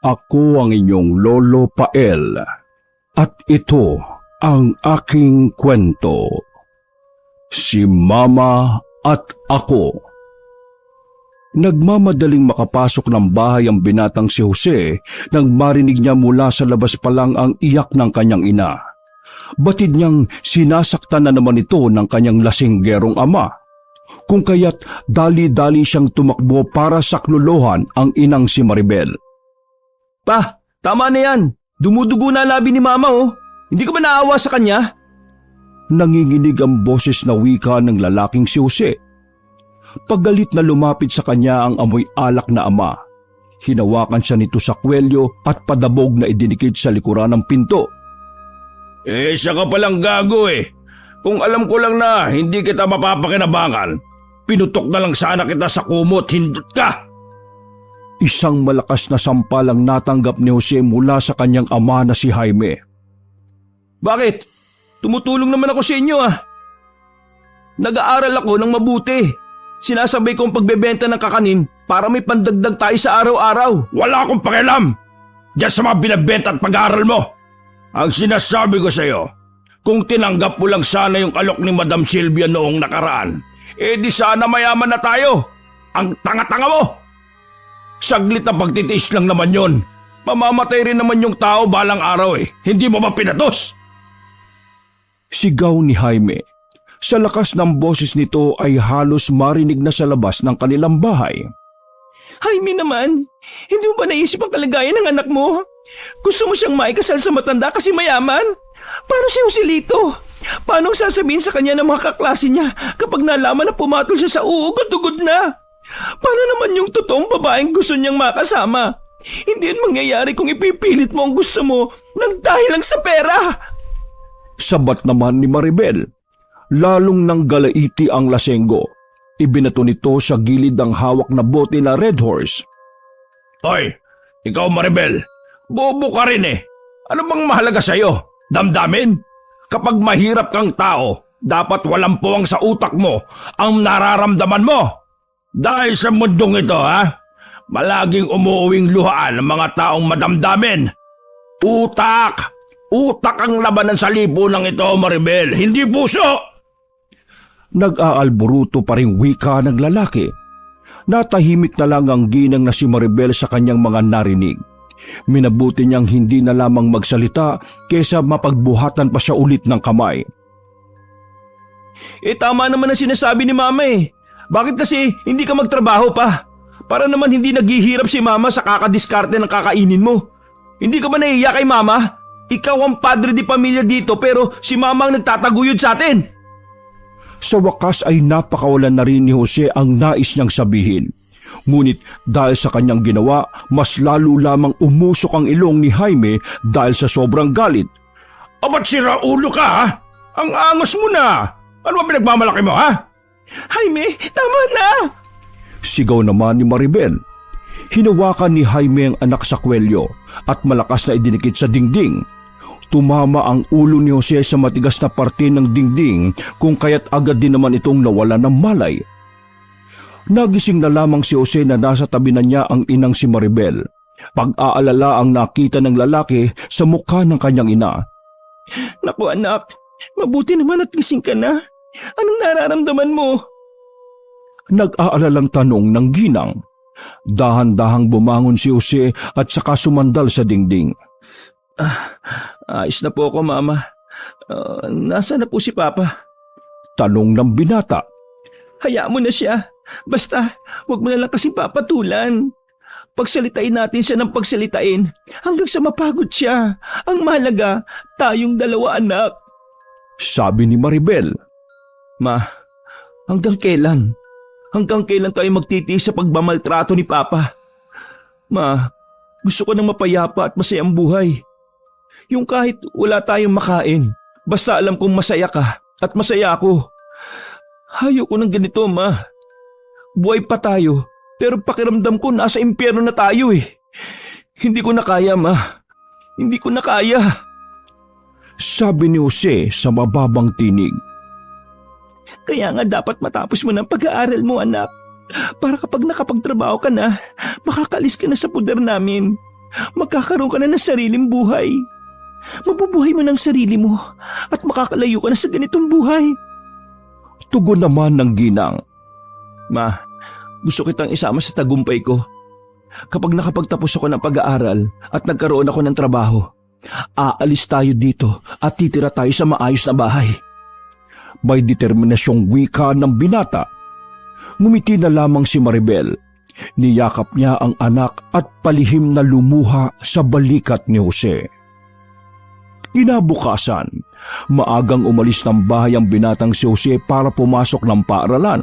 Ako ang inyong Lolo Pael at ito ang aking kwento. Si Mama at Ako. Nagmamadaling makapasok ng bahay ang binatang si Jose nang marinig niya mula sa labas pa lang ang iyak ng kanyang ina. Batid niyang sinasaktan na naman ito ng kanyang lasinggerong ama. Kung kaya't dali-dali siyang tumakbo para saklolohan ang inang si Maribel. Pa, tama na yan. Dumudugo na labi ni Mama oh. Hindi ka ba naawa sa kanya? Nanginginig ang boses na wika ng lalaking si Jose. Paggalit na lumapit sa kanya ang amoy alak na ama. Hinawakan siya nito sa kwelyo at padabog na idinikit sa likuran ng pinto. Siya ka palang gago eh. Kung alam ko lang na hindi kita mapapakinabangan, pinutok na lang sana kita sa kumot, hindot ka! Isang malakas na sampalang natanggap ni Jose mula sa kanyang ama na si Jaime. Bakit? Tumutulong naman ako sa inyo ah. Nag-aaral ako ng mabuti. Sinasabay kong pagbebenta ng kakanin para may pandagdag tayo sa araw-araw. Wala akong pakialam! Diyan sa mga binabenta at pag-aaral mo! Ang sinasabi ko sa iyo, kung tinanggap mo lang sana yung alok ni Madam Sylvia noong nakaraan, di sana mayaman na tayo. Ang tanga-tanga mo! Saglit na pagtitiis lang naman yon. Mamamatay rin naman yung tao balang araw eh. Hindi mo ba pinatos? Sigaw ni Jaime. Sa lakas ng boses nito ay halos marinig na sa labas ng kanilang bahay. Jaime naman, hindi mo ba naisip ang kalagayan ng anak mo? Gusto mo siyang maikasal sa matanda kasi mayaman? Paano si Joselito? Paano sasabihin sa kanya ng mga kaklase niya kapag nalaman na pumatol siya sa uugod-ugod na? Paano naman yung totoong babaeng gusto niyang makasama? Hindi yun mangyayari kung ipipilit mo ang gusto mo nang dahil lang sa pera. Sabat naman ni Maribel. Lalong nang galaiti ang lasenggo. Ibinato nito sa gilid ang hawak na bote na Red Horse. Hoy, ikaw Maribel, bobo ka rin eh. Ano bang mahalaga sa'yo? Damdamin? Kapag mahirap kang tao, dapat walang puwang sa utak mo ang nararamdaman mo. Dahil sa mundong ito malaging umuuwing luhaan ng mga taong madamdamin. Utak! Utak ang labanan sa lipunan ito, Maribel, hindi puso! Nag-aalburuto pa ring wika ng lalaki. Natahimik na lang ang ginang na si Maribel sa kanyang mga narinig. Minabuti niyang hindi na lamang magsalita kesa mapagbuhatan pa siya ulit ng kamay. Tama naman ang sinasabi ni Mama eh. Bakit kasi hindi ka magtrabaho pa? Para naman hindi naghihirap si Mama sa kakadiskarte ng kakainin mo. Hindi ka ba nahiya kay Mama? Ikaw ang padre di pamilya dito pero si Mama ang nagtataguyod sa atin. Sa wakas ay napakawalan na rin ni Jose ang nais niyang sabihin. Ngunit dahil sa kanyang ginawa, mas lalo lamang umusok ang ilong ni Jaime dahil sa sobrang galit. Ba't sira ulo ka ha? Ang angas mo na! Ano ba pinagmamalaki mo ha? Jaime, tama na! Sigaw naman ni Maribel. Hinawakan ni Jaime ang anak sa kwelyo at malakas na idinikit sa dingding. Tumama ang ulo ni Jose sa matigas na parte ng dingding kung kaya't agad din naman itong nawala ng malay. Nagising na lamang si Jose na nasa tabi na niya ang inang si Maribel. Pag-aalala ang nakita ng lalaki sa mukha ng kanyang ina. Naku anak, mabuti naman at gising ka na. Anong nararamdaman mo? Nag-aalalang tanong ng ginang. Dahan-dahang bumangon si Jose at saka sumandal sa dingding. Ayos na po ako, Mama. Nasaan na po si Papa? Tanong ng binata. Hayaan mo na siya. Basta, huwag mo na lang kasing papatulan. Pagsalitain natin siya ng pagsalitain hanggang sa mapagod siya. Ang mahalaga, tayong dalawa anak. Sabi ni Maribel. Ma, hanggang kailan? Hanggang kailan tayo magtitiis sa pagmamaltrato ni Papa? Ma, gusto ko nang mapayapa at masayang buhay. Yung kahit wala tayong makain, basta alam kong masaya ka at masaya ako. Ayoko ng ganito, Ma. Buhay pa tayo, pero pakiramdam ko nasa impyerno na tayo eh. Hindi ko na kaya, Ma. Hindi ko na kaya. Sabi ni Jose sa mababang tinig. Kaya nga dapat matapos mo ng pag-aaral mo, anak. Para kapag nakapagtrabaho ka na, makakalis ka na sa puder namin. magkakaroon ka na ng sariling buhay. Mabubuhay mo ng sarili mo at makakalayo ka na sa ganitong buhay. Tugon naman ng ginang. Ma, gusto kitang isama sa tagumpay ko. Kapag nakapagtapos ako ng pag-aaral at nagkaroon ako ng trabaho, aalis tayo dito at titira tayo sa maayos na bahay. May determinasyong wika ng binata. Ngumiti na lamang si Maribel. Niyakap niya ang anak at palihim na lumuha sa balikat ni Jose. Inabukasan, maagang umalis ng bahay ang binatang si Jose para pumasok ng paaralan.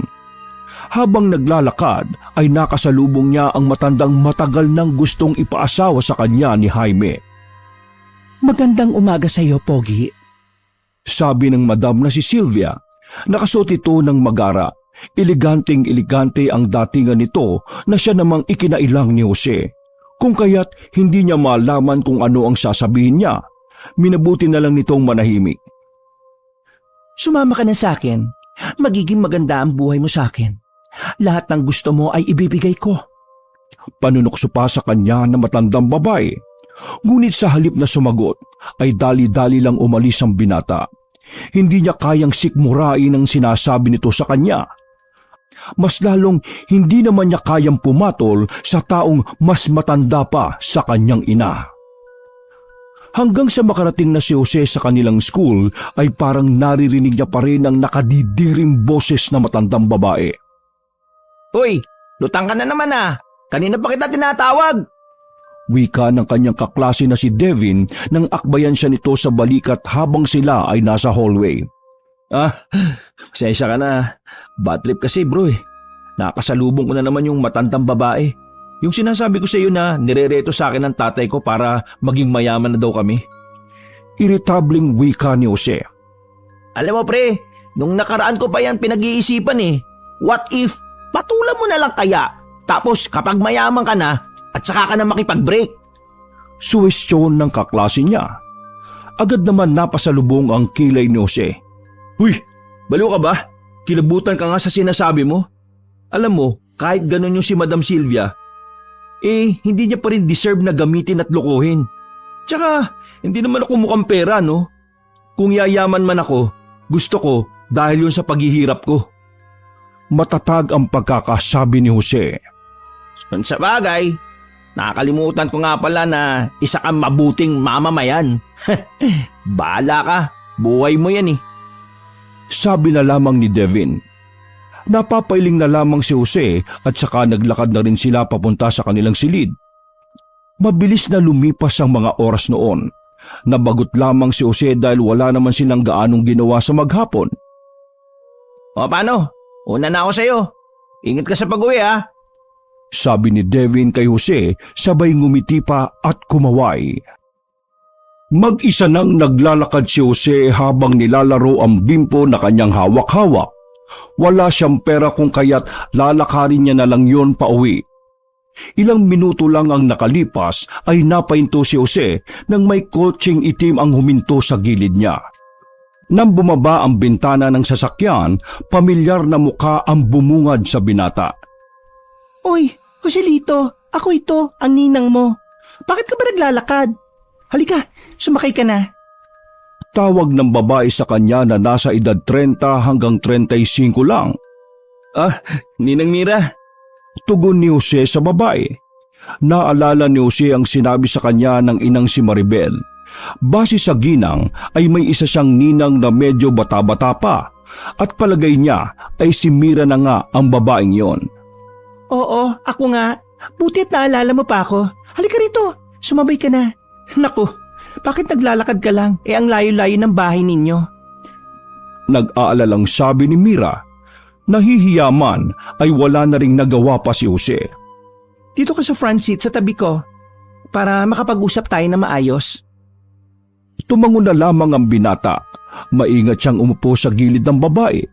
Habang naglalakad ay nakasalubong niya ang matandang matagal nang gustong ipaasawa sa kanya ni Jaime. Magandang umaga sa iyo, Pogi. Sabi ng madam na si Sylvia. Nakasuot ito ng magara. Eleganteng-elegante ang datingan nito na siya namang ikinailang ni Jose. Kung kaya't hindi niya malaman kung ano ang sasabihin niya. Minabuti na lang nitong manahimik. Sumama ka na sa akin. Magiging maganda ang buhay mo sa akin. Lahat ng gusto mo ay ibibigay ko. Panunukso pa sa kanya na matandang babae. Ngunit sa halip na sumagot ay dali-dali lang umalis ang binata. Hindi niya kayang sikmurain ang sinasabi nito sa kanya. Mas lalong hindi naman niya kayang pumatol sa taong mas matanda pa sa kanyang ina. Hanggang sa makarating na si Jose sa kanilang school ay parang naririnig niya pa rin ang nakadidiring boses na matandang babae. Uy, lutang ka na naman ah. Kanina pa kita tinatawag. Wika ng kanyang kaklase na si Devin nang akbayan siya nito sa balikat habang sila ay nasa hallway. Pasensya ka na. Bad trip kasi bro eh. Nakasalubong ko na naman yung matandang babae. Yung sinasabi ko sa iyo na nirereto sa akin ng tatay ko para maging mayaman na daw kami. Irritabling wika ni Jose. Alam mo pre, nung nakaraan ko pa yan pinag-iisipan eh. What if patulan mo na lang kaya? Tapos kapag mayaman ka na at saka ka na makipag-break. Suwestyon ng kaklase niya. Agad naman napasalubong ang kilay ni Jose. Uy, baliw ka ba? Kilabutan ka nga sa sinasabi mo. Alam mo, kahit ganun yung si Madam Sylvia, hindi niya pa rin deserve na gamitin at lokohin. Tsaka, hindi naman ako mukhang pera, no? Kung yayaman man ako, gusto ko dahil yun sa paghihirap ko. Matatag ang pagkakasabi ni Jose. Sa bagay, nakakalimutan ko nga pala na isa kang mabuting mamamayan. Bahala ka, buhay mo yan eh. Sabi na lamang ni Devin. Napapailing na lamang si Jose at saka naglakad na rin sila papunta sa kanilang silid. Mabilis na lumipas ang mga oras noon. Nabagot lamang si Jose dahil wala naman silang gaanong ginawa sa maghapon. O paano? Una na ako sa'yo. Ingat ka sa pag-uwi ha. Sabi ni Devin kay Jose sabay ngumiti pa at kumaway. Mag-isa nang naglalakad si Jose habang nilalaro ang bimpo na kanyang hawak-hawak. Wala siyang pera kung kaya't lalakarin niya na lang yon pauwi. Ilang minuto lang ang nakalipas ay napahinto si Jose nang may kotseng itim ang huminto sa gilid niya. Nang bumaba ang bintana ng sasakyan, pamilyar na mukha ang bumungad sa binata. Uy, Joselito, ako ito, ang ninang mo. Bakit ka ba naglalakad? Halika, sumakay ka na. Tawag ng babae sa kanya na nasa edad 30 hanggang 35 lang. Ninang Mira. Tugon ni Jose sa babae. Naalala ni Jose ang sinabi sa kanya ng inang si Maribel. Base sa ginang ay may isa siyang ninang na medyo bata-bata pa at palagay niya ay si Mira na nga ang babaeng yon. Oo, ako nga. Buti at naalala mo pa ako. Halika rito, sumabay ka na. Naku, bakit naglalakad ka lang? Ang layo-layo ng bahay ninyo. Nag-aalalang sabi ni Mira. Nahihiya man ay wala na ring nagawa pa si Jose. Dito ka sa front seat sa tabi ko para makapag-usap tayo na maayos. Tumango na lamang ang binata. Maingat siyang umupo sa gilid ng babae.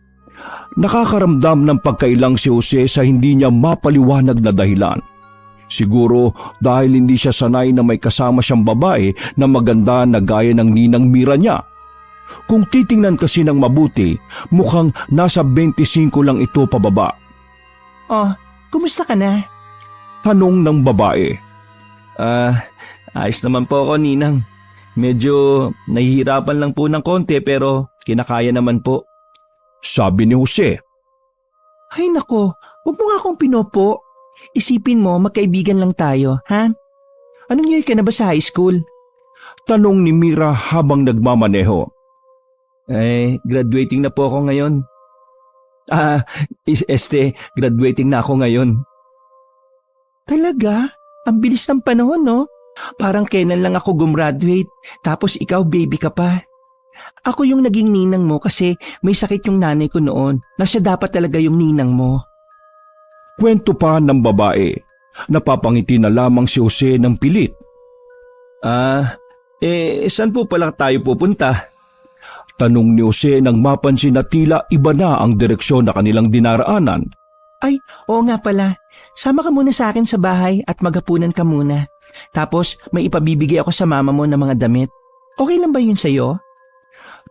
Nakakaramdam ng pagkailang si Jose sa hindi niya mapaliwanag na dahilan. Siguro dahil hindi siya sanay na may kasama siyang babae na maganda na gaya ng ninang Mira niya. Kung titingnan kasi ng mabuti, mukhang nasa 25 lang ito pababa. Oh, kumusta ka na? Tanong ng babae. Ayos naman po ako, Ninang. Medyo nahihirapan lang po ng konti pero kinakaya naman po. Sabi ni Jose. Ay nako, huwag mo nga akong pinopo. Isipin mo, magkaibigan lang tayo, ha? Anong year ka na ba sa high school? Tanong ni Mira habang nagmamaneho. Graduating na po ako ngayon. Graduating na ako ngayon. Talaga? Ang bilis ng panahon, no? Parang kailan lang ako gumraduate, tapos ikaw baby ka pa. Ako yung naging ninang mo kasi may sakit yung nanay ko noon na siya dapat talaga yung ninang mo. Kwento pa ng babae. Napapangiti na lamang si Jose ng pilit. Saan po pala tayo pupunta? Tanong ni Jose nang mapansin na tila iba na ang direksyon na kanilang dinaraanan. Ay, oo nga pala. Sama ka muna sa akin sa bahay at maghapunan ka muna. Tapos may ipabibigay ako sa mama mo ng mga damit. Okay lang ba yun sa'yo?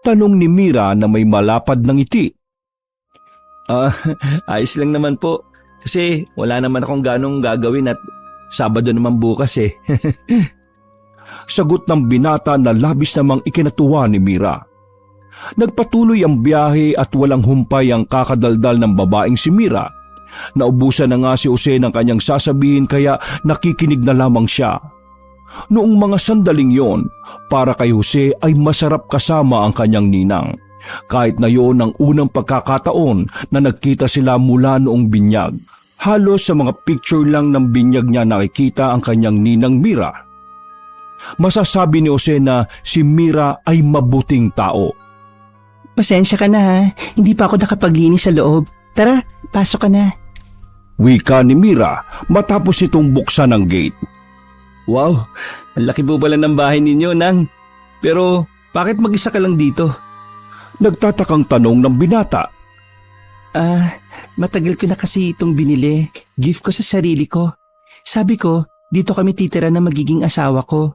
Tanong ni Mira na may malapad ng ngiti. Ayos lang naman po. Kasi wala naman akong ganong gagawin at Sabado naman bukas eh. Sagot ng binata na labis namang ikinatuwa ni Mira. Nagpatuloy ang biyahe at walang humpay ang kakadaldal ng babaeng si Mira. Naubusan na nga si Jose ng kanyang sasabihin kaya nakikinig na lamang siya. Noong mga sandaling yon, para kay Jose ay masarap kasama ang kanyang ninang. Kahit na yon ang unang pagkakataon na nagkita sila mula noong binyag. Halos sa mga picture lang ng binyag niya nakikita ang kanyang ninang Mira. Masasabi ni Jose na si Mira ay mabuting tao. Pasensya ka na ha, hindi pa ako nakapaglinis sa loob. Tara, pasok ka na. Wika ni Mira matapos itong buksan ang gate. Wow, ang laki po pala ng bahay ninyo, Nang. Pero bakit mag-isa ka lang dito? Nagtatakang tanong ng binata. Matagal ko na kasi itong binili. Gift ko sa sarili ko. Sabi ko, dito kami titira na magiging asawa ko.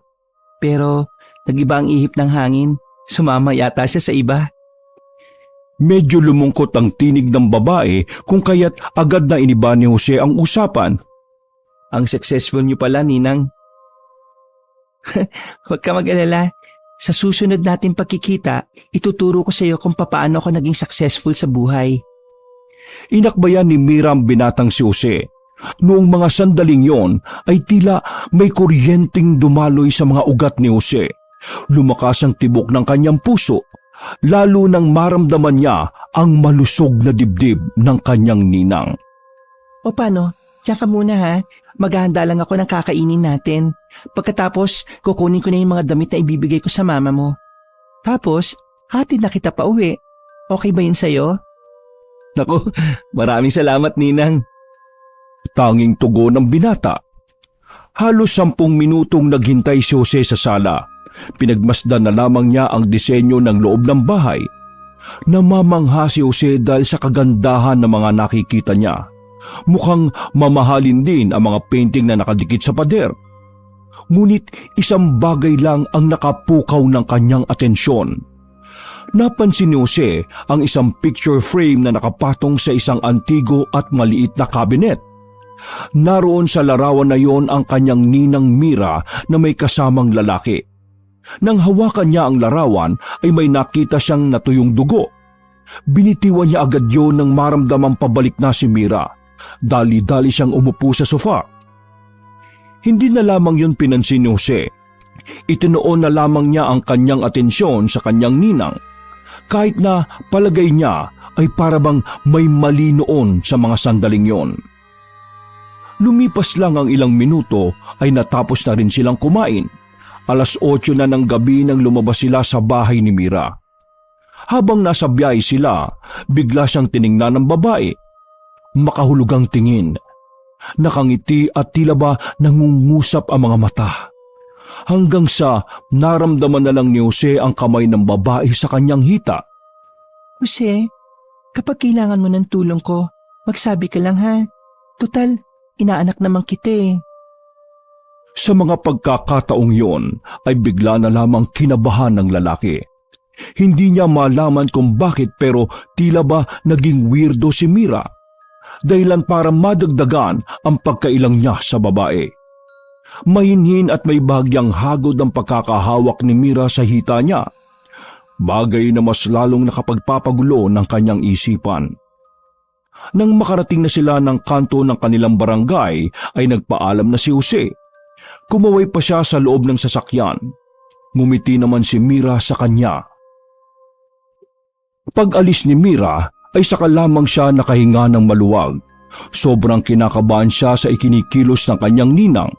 Pero nag-iba ang ihip ng hangin. Sumama yata siya sa iba. Medyo lumungkot ang tinig ng babae kung kaya't agad na iniba ni Jose ang usapan. Ang successful niyo pala, Ninang. Huwag ka mag-alala. Sa susunod natin pagkikita, ituturo ko sa iyo kung paano ako naging successful sa buhay. Inakbayan ni Mira ang binatang si Jose. Noong mga sandaling yon ay tila may kuryenteng dumaloy sa mga ugat ni Jose. Lumakas ang tibok ng kanyang puso, lalo nang maramdaman niya ang malusog na dibdib ng kanyang ninang. O paano? Diyan ka muna ha. Maghahanda lang ako ng kakainin natin. Pagkatapos, kukunin ko na yung mga damit na ibibigay ko sa mama mo. Tapos, hatid na kita pa uwi. Okay ba yun sa'yo? Naku, maraming salamat, Ninang. Tanging tugon ng binata. Halos 10 minutong naghintay si Jose sa sala. Pinagmasdan na lamang niya ang disenyo ng loob ng bahay. Namamangha si Jose dahil sa kagandahan ng mga nakikita niya. Mukhang mamahalin din ang mga painting na nakadikit sa pader. Ngunit isang bagay lang ang nakapukaw ng kanyang atensyon. Napansin ni Jose ang isang picture frame na nakapatong sa isang antigo at maliit na kabinet. Naroon sa larawan na yon ang kanyang ninang Mira na may kasamang lalaki. Nang hawakan niya ang larawan ay may nakita siyang natuyong dugo. Binitiwan niya agad yon nang maramdamang pabalik na si Mira. Dali-dali siyang umupo sa sofa. Hindi na lamang yun pinansin ni Jose. Itinuon na lamang niya ang kanyang atensyon sa kanyang ninang. Kahit na palagay niya ay parabang may mali noon sa mga sandaling yon. Lumipas lang ang ilang minuto ay natapos na rin silang kumain. 8:00 na ng gabi nang lumabas sila sa bahay ni Mira. Habang nasa biyahe sila, bigla siyang tiningnan ng babae. Makahulugang tingin. Nakangiti at tila ba nangungusap ang mga mata. Hanggang sa naramdaman na lang ni Jose ang kamay ng babae sa kanyang hita. Jose, kapag kailangan mo ng tulong ko, magsabi ka lang ha. Tutal, inaanak naman kita eh. Sa mga pagkakataong yon ay bigla na lamang kinabahan ng lalaki. Hindi niya malaman kung bakit pero tila ba naging weirdo si Mira. Dahilan para madagdagan ang pagkailang niya sa babae. Mahinhin at may bagyang hagod ang pagkakahawak ni Mira sa hita niya. Bagay na mas lalong nakapagpapagulo ng kanyang isipan. Nang makarating na sila ng kanto ng kanilang barangay ay nagpaalam na si Jose. Kumaway pa siya sa loob ng sasakyan. Ngumiti naman si Mira sa kanya. Pag-alis ni Mira ay saka lamang siya nakahinga ng maluwag. Sobrang kinakabahan siya sa ikinikilos ng kanyang ninang.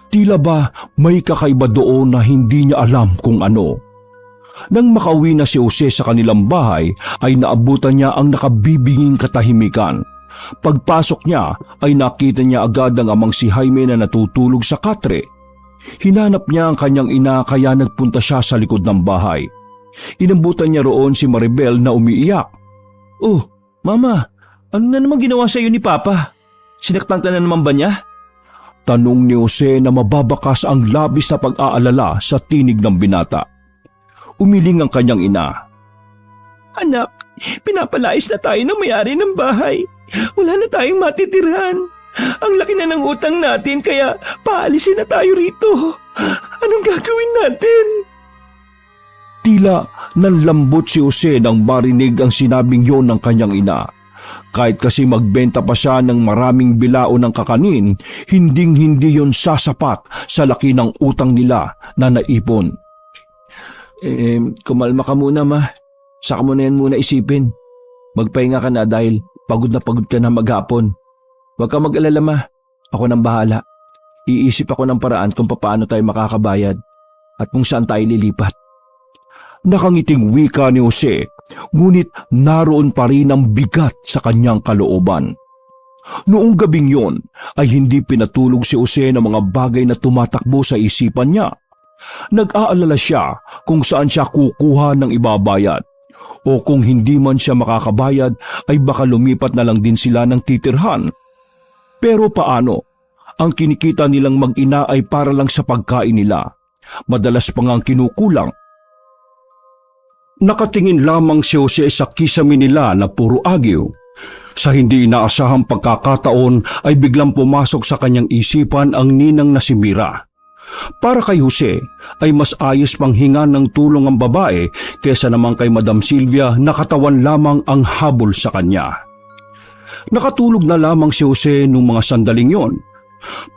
Tila ba may kakaiba doon na hindi niya alam kung ano. Nang makauwi na si Jose sa kanilang bahay ay naabutan niya ang nakabibinging katahimikan. Pagpasok niya ay nakita niya agad ang amang si Jaime na natutulog sa katre. Hinanap niya ang kanyang ina kaya nagpunta siya sa likod ng bahay. Inambutan niya roon si Maribel na umiiyak. Oh, Mama, ano na naman ginawa sa iyo ni Papa? Sinaktan ka na naman ba niya? Tanong ni Jose na mababakas ang labis na pag-aalala sa tinig ng binata. Umiling ang kanyang ina. Anak, pinapalayas na tayo ng may-ari ng bahay. Wala na tayong matitirhan. Ang laki na ng utang natin kaya paalisin na tayo rito. Anong gagawin natin? Tila nanlambot si Jose nang marinig ang sinabing yon ng kanyang ina. Kahit kasi magbenta pa siya ng maraming bilao ng kakanin, hinding-hindi yon sasapat sa laki ng utang nila na naipon. Kumalma ka muna, Ma. Saka mo na yan muna isipin. Magpahinga ka na dahil pagod ka na maghapon. Huwag ka mag-alala, Ma. Ako nang bahala. Iisip ako ng paraan kung paano tayo makakabayad at kung saan tayo lilipat. Nakangiting wika ni Jose, ngunit naroon pa rin ang bigat sa kanyang kalooban. Noong gabing yon ay hindi pinatulog si Jose ng mga bagay na tumatakbo sa isipan niya. Nag-aalala siya kung saan siya kukuha ng ibabayad o kung hindi man siya makakabayad ay baka lumipat na lang din sila ng titirhan. Pero paano? Ang kinikita nilang mag-ina ay para lang sa pagkain nila. Madalas pa ngang kinukulang. Nakatingin lamang si Jose sa kisame nila na puro agiw. Sa hindi inaasahang pagkakataon ay biglang pumasok sa kanyang isipan ang ninang na si Mira. Para kay Jose ay mas ayos pang hinga ng tulong ang babae kesa naman kay Madam Silvia na katawan lamang ang habol sa kanya. Nakatulog na lamang si Jose nung mga sandaling yon.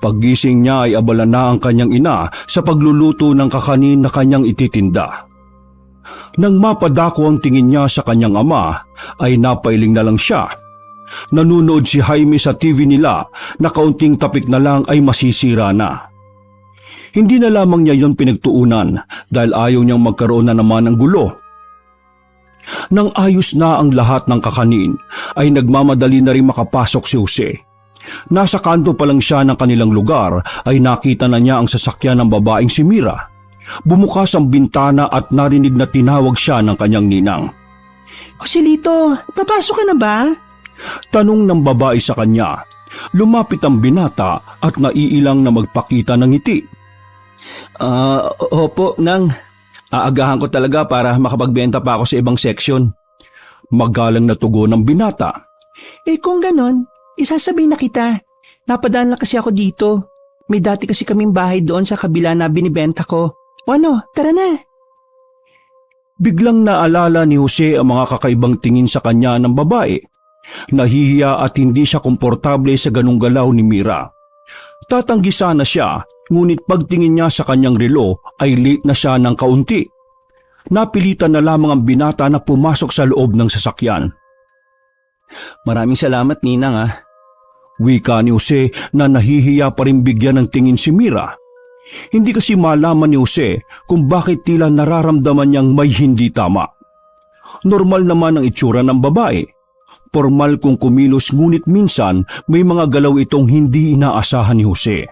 Paggising niya ay abala na ang kanyang ina sa pagluluto ng kakanin na kanyang ititinda. Nang mapadako ang tingin niya sa kanyang ama ay napailing na lang siya. Nanunood si Jaime sa TV nila na kaunting tapik na lang ay masisira na. Hindi na lamang niya yon pinagtuunan dahil ayaw niyang magkaroon na naman ng gulo. Nang ayos na ang lahat ng kakanin ay nagmamadali na rin makapasok si Jose. Nasa kanto pa lang siya ng kanilang lugar ay nakita na niya ang sasakyan ng babaeng si Mira. Bumukas ang bintana at narinig na tinawag siya ng kanyang ninang. Joselito, papasok ka na ba? Tanong ng babae sa kanya. Lumapit ang binata at naiilang na magpakita ng ngiti. Opo, Nang. Aagahan ko talaga para makapagbenta pa ako sa ibang seksyon. Magalang na tugon ng binata. Kung ganon, isasabihin na kita. Napadaan lang kasi ako dito. May dati kasi kaming bahay doon sa kabila na binibenta ko. O ano, tara na. Biglang naalala ni Jose ang mga kakaibang tingin sa kanya ng babae. Nahihiya at hindi siya komportable sa ganung galaw ni Mira. Tatanggi sana siya, ngunit pagtingin niya sa kanyang relo ay late na siya ng kaunti. Napilitan na lamang ang binata na pumasok sa loob ng sasakyan. Maraming salamat, Ninang. Wika ni Jose na nahihiya pa rin bigyan ng tingin si Mira. Hindi kasi malaman ni Jose kung bakit tila nararamdaman niyang may hindi tama. Normal naman ang itsura ng babae. Formal kung kumilos ngunit minsan may mga galaw itong hindi inaasahan ni Jose.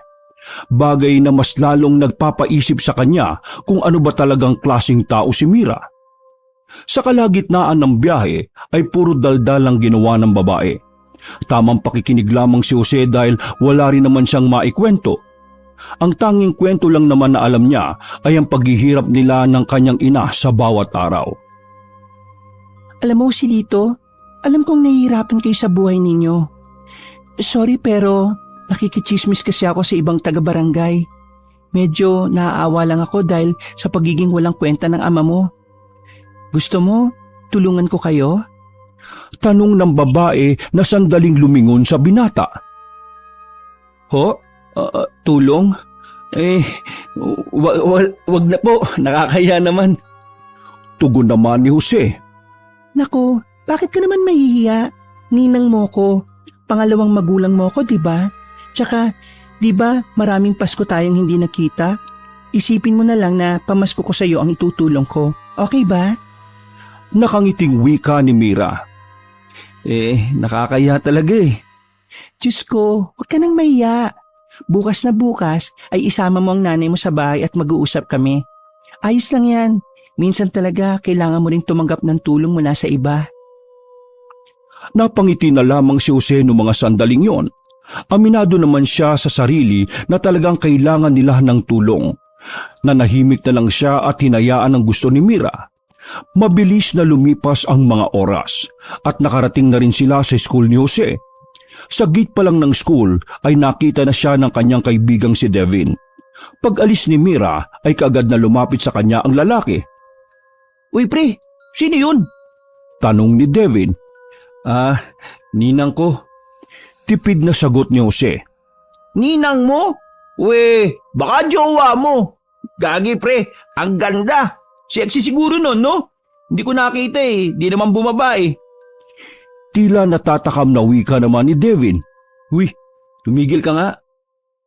Bagay na mas lalong nagpapaisip sa kanya kung ano ba talagang klaseng tao si Mira. Sa kalagitnaan ng biyahe ay puro daldal ang ginawa ng babae. Tamang pakikinig lamang si Jose dahil wala rin naman siyang maikwento. Ang tanging kwento lang naman na alam niya ay ang paghihirap nila ng kanyang ina sa bawat araw. Alam mo, Joselito, alam kong nahihirapan kayo sa buhay ninyo. Sorry pero nakikichismis kasi ako sa ibang taga-barangay. Medyo naaawa lang ako dahil sa pagiging walang kwenta ng ama mo. Gusto mo, tulungan ko kayo? Tanong ng babae na sandaling lumingon sa binata. Ho? Tulong? Wag na po, nakakaya naman. Tugon naman ni Jose. Naku, bakit ka naman mahihiya? Ninang mo ko, pangalawang magulang mo ko, diba? Tsaka, diba maraming Pasko tayong hindi nakita? Isipin mo na lang na pamasko ko sa iyo ang itutulong ko. Okay ba? Nakangiting wika ni Mira. Nakakaya talaga eh. Diyos ko, huwag ka nang mahiya. Bukas na bukas ay isama mo ang nanay mo sa bahay at mag-uusap kami. Ayos lang yan. Minsan talaga kailangan mo rin tumanggap ng tulong mula sa iba. Napangiti na lamang si Jose noong mga sandaling yon. Aminado naman siya sa sarili na talagang kailangan nila ng tulong. Nanahimik na lang siya at hinayaan ang gusto ni Mira. Mabilis na lumipas ang mga oras at nakarating na rin sila sa school ni Jose. Sa gate pa lang ng school ay nakita na siya ng kanyang kaibigang si Devin. Pag-alis ni Mira ay kaagad na lumapit sa kanya ang lalaki. Uy pre, sino yun? Tanong ni Devin. Ninang ko. Tipid na sagot ni Jose. Ninang mo? Baka jowa mo. Gagi pre, ang ganda. Sexy siguro nun, no? Hindi ko nakita di naman bumaba Tila natatakam na wika naman ni Devin. Uy, tumigil ka nga.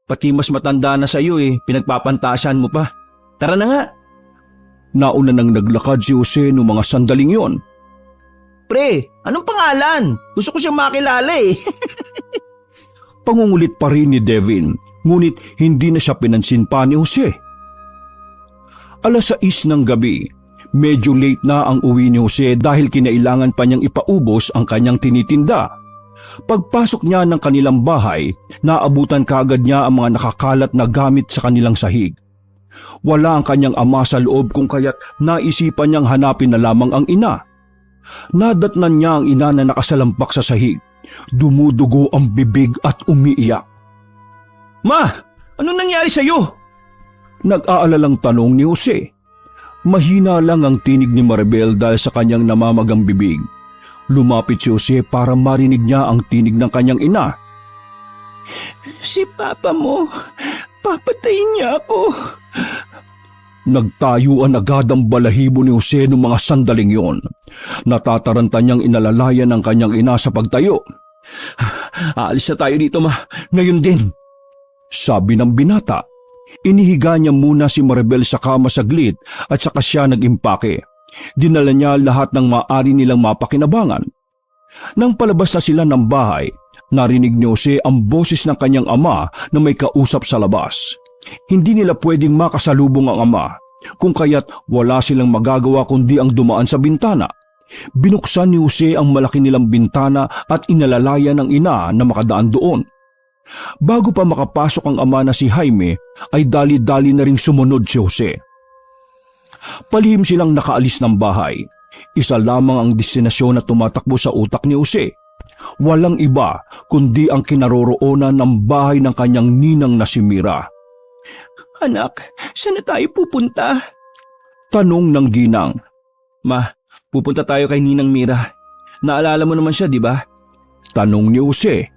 Pati mas matanda na sa'yo pinagpapantasan mo pa. Tara na nga. Nauna nang naglakad si Jose noong mga sandaling yon. Pre, anong pangalan? Gusto ko siyang makilala Pangungulit pa rin ni Devin, ngunit hindi na siya pinansin pa ni Jose. 6:00 ng gabi, medyo late na ang uwi ni Jose dahil kinailangan pa niyang ipaubos ang kanyang tinitinda. Pagpasok niya ng kanilang bahay, naabutan kaagad niya ang mga nakakalat na gamit sa kanilang sahig. Wala ang kanyang ama sa loob kung kaya't naisipan niyang hanapin na lamang ang ina. Nadatnan niya ang ina na nakasalampak sa sahig. Dumudugo ang bibig at umiiyak. Ma, anong nangyari sa'yo? Nag-aalalang tanong ni Jose. Mahina lang ang tinig ni Maribel dahil sa kanyang namamagang bibig. Lumapit si Jose para marinig niya ang tinig ng kanyang ina. Si Papa mo, papatayin niya ako. Nagtayuan agad ang balahibo ni Jose noong mga sandaling yon. Natataranta niyang inalalayan ang kanyang ina sa pagtayo. Aalis na tayo dito, ma. Ngayon din. Sabi ng binata. Inihiga niya muna si Maribel sa kama saglit at saka siya nag-impake. Dinala niya lahat ng maaari nilang mapakinabangan. Nang palabas na sila ng bahay, narinig ni Jose ang boses ng kanyang ama na may kausap sa labas. Hindi nila pwedeng makasalubong ang ama, kung kaya't wala silang magagawa kundi ang dumaan sa bintana. Binuksan ni Jose ang malaki nilang bintana at inalalayan ng ina na makadaan doon. Bago pa makapasok ang ama na si Jaime, ay dali-dali na ring sumunod si Jose. Palihim silang nakaalis ng bahay. Isa lamang ang destinasyon na tumatakbo sa utak ni Jose. Walang iba kundi ang kinaroroonan ng bahay ng kanyang ninang na si Mira. Anak, saan na tayo pupunta? Tanong ng ginang. Ma, pupunta tayo kay Ninang Mira. Naalala mo naman siya, di ba? Tanong ni Jose.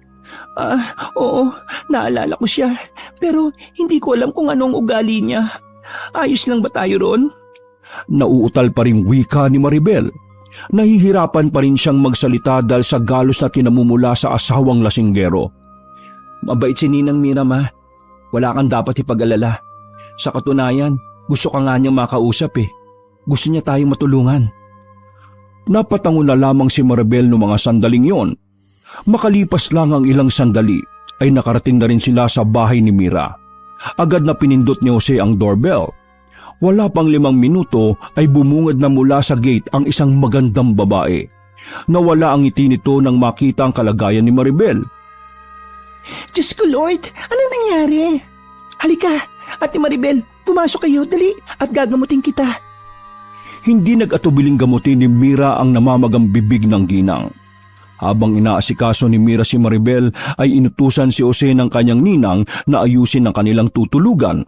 Oo, naalala ko siya. Pero hindi ko alam kung anong ugali niya. Ayos lang ba tayo roon? Nauutal pa ring wika ni Maribel. Nahihirapan pa rin siyang magsalita dahil sa galos na kinamumula sa asawang lasinggero. Mabait si Ninang Mira, ma. Wala kang dapat ipag-alala. Sa katunayan, gusto ka nga niyang makausap Gusto niya tayong matulungan. Napatango na lamang si Maribel noong mga sandaling yon. Makalipas lang ang ilang sandali ay nakarating na rin sila sa bahay ni Mira. Agad na pinindot ni Jose ang doorbell. Wala pang 5 minuto ay bumungad na mula sa gate ang isang magandang babae. Nawala ang ngiti nito nang makita ang kalagayan ni Maribel. Diyos ko Lord, anong nangyari? Halika, Ate Maribel, pumasok kayo, dali, at gagamutin kita. Hindi nag-atubiling gamutin ni Mira ang namamagang bibig ng ginang. Habang inaasikaso ni Mira si Maribel ay inutusan si Jose ng kanyang ninang na ayusin ang kanilang tutulugan.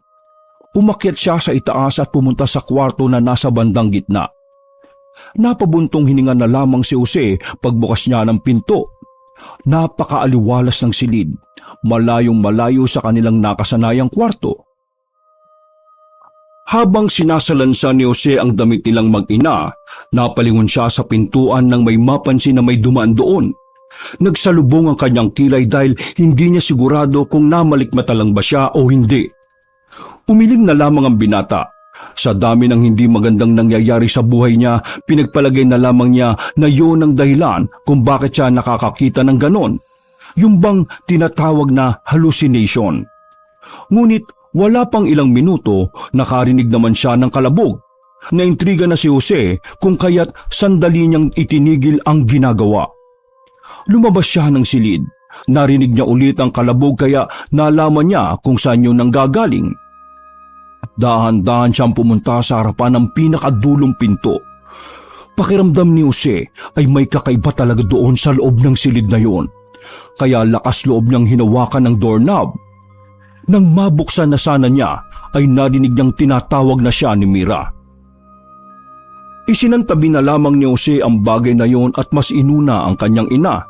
Umakyat siya sa itaas at pumunta sa kwarto na nasa bandang gitna. Napabuntong hininga na lamang si Jose pagbukas niya ng pinto. Napakaaliwalas ng silid, malayong malayo sa kanilang nakasanayang kwarto. Habang sinasalansan ni Jose ang damit nilang mag-ina, napalingon siya sa pintuan nang may mapansin na may dumaan doon. Nagsalubong ang kanyang kilay dahil hindi niya sigurado kung namalikmata lang ba siya o hindi. Umiling na lamang ang binata. Sa dami ng hindi magandang nangyayari sa buhay niya, pinagpalagay na lamang niya na yun ang dahilan kung bakit siya nakakakita ng ganon. Yung bang tinatawag na hallucination. Ngunit wala pang ilang minuto, nakarinig naman siya ng kalabog. Naintriga na si Jose kung kaya't sandali niyang itinigil ang ginagawa. Lumabas siya ng silid. Narinig niya ulit ang kalabog kaya nalaman niya kung saan yun nanggagaling. Dahan-dahan siyang pumunta sa harapan ng pinakadulong pinto. Pakiramdam ni Jose ay may kakaiba talaga doon sa loob ng silid na yon. Kaya lakas loob niyang hinawakan ng doorknob. Nang mabuksan na sana niya ay narinig niyang tinatawag na siya ni Mira. Isinantabi na lamang ni Jose ang bagay na yon at mas inuna ang kanyang ina.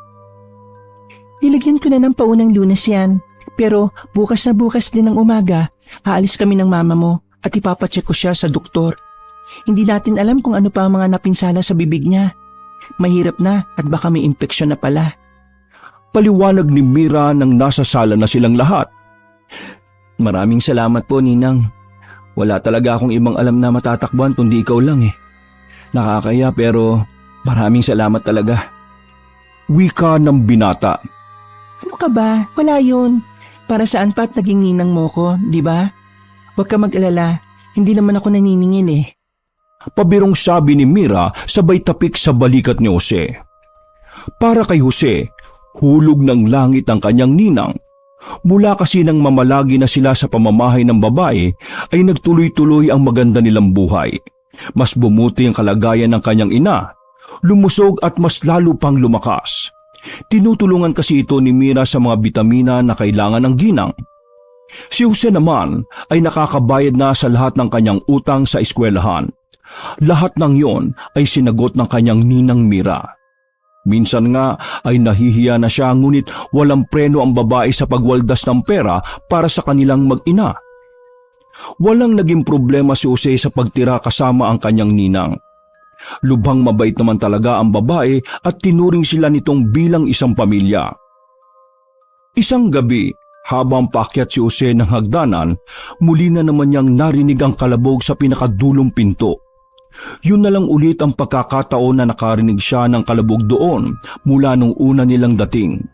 Nilagyan ko na ng paunang Lunas yan. Pero bukas na bukas din ng umaga, aalis kami ng mama mo at ipapacheck ko siya sa doktor. Hindi natin alam kung ano pa ang mga napinsala sa bibig niya. Mahirap na at baka may impeksyon na pala. Paliwanag ni Mira nang nasa sala na silang lahat. Maraming salamat po, Ninang. Wala talaga akong ibang alam na matatakbuhan kundi ikaw lang eh. Nakakaya pero maraming salamat talaga. Wika ng binata. Ano ka ba? Wala yun. Para saan pa't naging ninang mo ko, di ba? Huwag ka mag-alala, hindi naman ako naniningin eh. Pabirong sabi ni Mira sabay tapik sa balikat ni Jose. Para kay Jose, hulog ng langit ang kanyang ninang. Mula kasi nang mamalagi na sila sa pamamahay ng babae, ay nagtuloy-tuloy ang maganda nilang buhay. Mas bumuti ang kalagayan ng kanyang ina, lumusog at mas lalo pang lumakas. Tinutulungan kasi ito ni Mira sa mga bitamina na kailangan ng ginang. Si Jose naman ay nakakabayad na sa lahat ng kanyang utang sa eskwelahan. Lahat ng yon ay sinagot ng kanyang ninang Mira. Minsan nga ay nahihiya na siya ngunit walang preno ang babae sa pagwaldas ng pera para sa kanilang mag-ina. Walang naging problema si Jose sa pagtira kasama ang kanyang ninang. Lubhang mabait naman talaga ang babae at tinuring sila nitong bilang isang pamilya. Isang gabi, habang paakyat si Jose ng hagdanan, muli na naman niyang narinig ang kalabog sa pinakadulong pinto. Yun na lang ulit ang pagkakataon na nakarinig siya ng kalabog doon mula nung una nilang dating.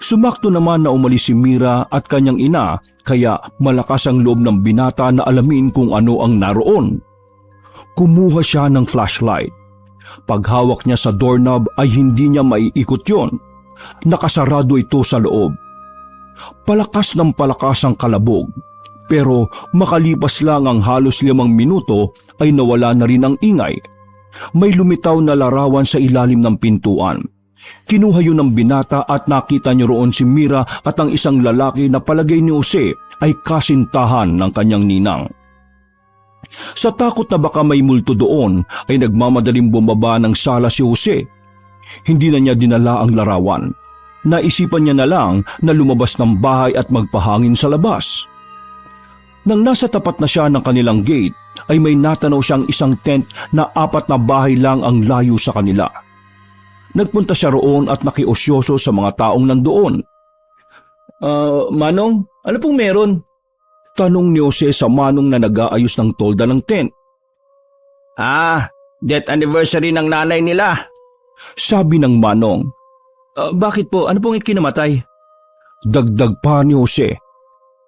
Sumakto naman na umalis si Mira at kanyang ina kaya malakas ang loob ng binata na alamin kung ano ang naroon. Kumuha siya ng flashlight. Paghawak niya sa doorknob ay hindi niya maiikot yon. Nakasarado ito sa loob. Palakas ng palakas ang kalabog. Pero makalipas lang ang halos 5 minuto ay nawala na rin ang ingay. May lumitaw na larawan sa ilalim ng pintuan. Kinuha yun ng binata at nakita niyo roon si Mira at ang isang lalaki na palagay ni Jose ay kasintahan ng kanyang ninang. Sa takot na baka may multo doon ay nagmamadaling bumaba ng sala si Jose. Hindi na niya dinala ang larawan. Naisipan niya na lang na lumabas ng bahay at magpahangin sa labas. Nang nasa tapat na siya ng kanilang gate ay may natanaw siyang isang tent na 4 na bahay lang ang layo sa kanila. Nagpunta siya roon at nakiosyoso sa mga taong nandoon. Manong, ano pong meron? Tanong ni Jose sa manong na nag-aayos ng tolda ng tent. Death anniversary ng nanay nila. Sabi ng manong. Bakit po? Ano pong ikinamatay? Dagdag pa ni Jose.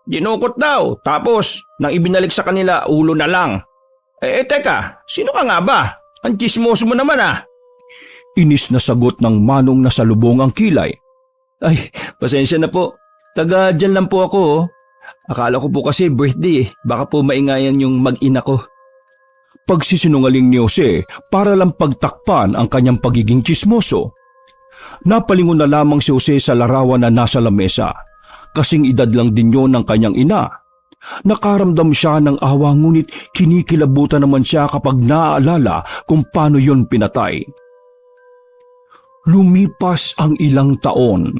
Dinukot daw, tapos nang ibinalik sa kanila, ulo na lang. Teka, sino ka nga ba? Ang chismoso mo naman Inis na sagot ng manong na salubong ang kilay. Ay, pasensya na po. Taga dyan lang po ako. Akala ko po kasi birthday baka po maingayan yung mag-ina ko. Pagsisinungaling ni Jose para lang pagtakpan ang kanyang pagiging chismoso. Napalingon na lamang si Jose sa larawan na nasa lamesa. Kasing edad lang din yon ng kanyang ina. Nakaramdam siya ng awa ngunit kinikilabutan naman siya kapag naaalala kung paano yon pinatay. Lumipas ang ilang taon.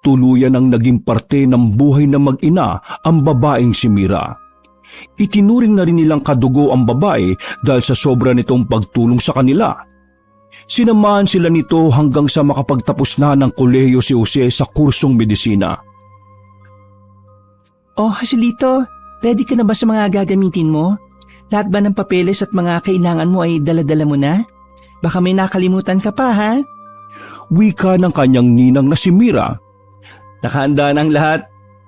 Tuluyan ang naging parte ng buhay na mag-ina ang babaeng si Mira. Itinuring na rin nilang kadugo ang babae dahil sa sobra nitong pagtulong sa kanila. Sinamahan sila nito hanggang sa makapagtapos na ng kolehiyo si Jose sa kursong medisina. Oh, Joselito, ready ka na ba sa mga gagamitin mo? Lahat ba ng papeles at mga kailangan mo ay dala-dala mo na? Baka may nakalimutan ka pa, ha? Wika ng kanyang ninang na si Mira. Nakahanda na ang lahat.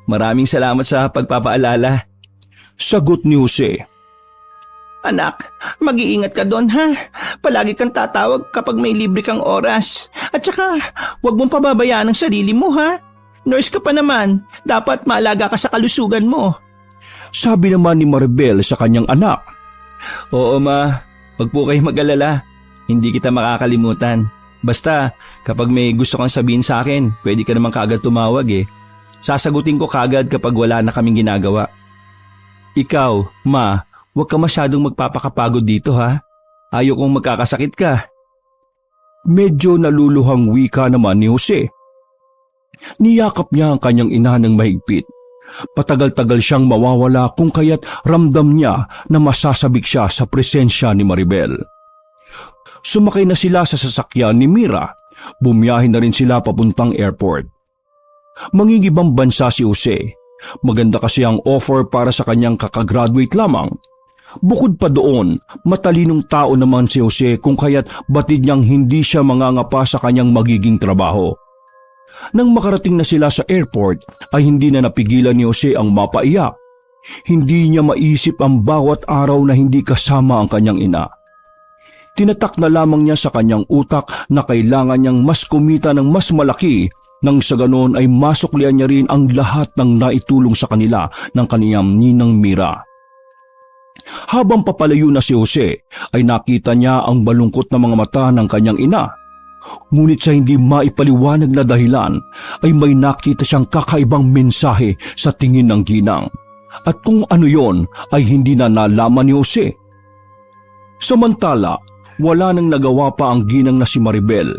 Maraming salamat sa pagpapaalala. Sagot ni Jose. Anak, mag-iingat ka doon, ha? Palagi kang tatawag kapag may libre kang oras. At saka, huwag mong pababayaan ang sarili mo, ha? Nurse ka pa naman, dapat maalaga ka sa kalusugan mo. Sabi naman ni Maribel sa kanyang anak. Oo ma, wag po kayo mag-alala. Hindi kita makakalimutan. Basta, kapag may gusto kang sabihin sa akin, pwede ka naman kaagad tumawag eh. Sasagutin ko kaagad kapag wala na kaming ginagawa. Ikaw, ma, huwag ka masyadong magpapakapagod dito ha. Ayaw kong magkakasakit ka. Medyo naluluhang wika naman ni Jose. Niyakap niya ang kanyang ina ng mahigpit. Patagal-tagal siyang mawawala kung kaya't ramdam niya na masasabik siya sa presensya ni Maribel. Sumakay na sila sa sasakyan ni Mira. Bumiyahe na rin sila papuntang airport. Mangingibang bansa si Jose. Maganda kasi ang offer para sa kanyang kakagraduate lamang. Bukod pa doon, matalinong tao naman si Jose kung kaya't batid niyang hindi siya mangangapa sa kanyang magiging trabaho. Nang makarating na sila sa airport ay hindi na napigilan ni Jose ang mapaiyak. Hindi niya maisip ang bawat araw na hindi kasama ang kanyang ina. Tinatak na lamang niya sa kanyang utak na kailangan niyang mas kumita ng mas malaki nang sa ganon ay masuklian niya rin ang lahat ng naitulong sa kanila ng kaniyang ninang Mira. Habang papalayo na si Jose ay nakita niya ang malungkot na mga mata ng kanyang ina. Ngunit sa hindi maipaliwanag na dahilan ay may nakita siyang kakaibang mensahe sa tingin ng ginang. At kung ano yon ay hindi na nalaman ni Jose. Samantala, wala nang nagawa pa ang ginang na si Maribel.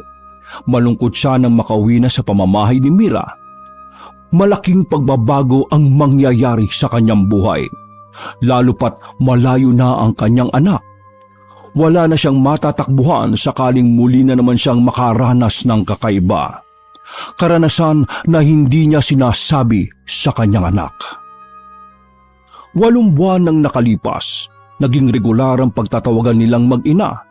Malungkot siya nang makauwi na sa pamamahay ni Mira. Malaking pagbabago ang mangyayari sa kanyang buhay. Lalo pat malayo na ang kanyang anak. Wala na siyang matatakbuhan sakaling muli na naman siyang makaranas ng kakaiba. Karanasan na hindi niya sinasabi sa kanyang anak. 8 buwan nang nakalipas, naging regular ang pagtatawagan nilang mag-ina.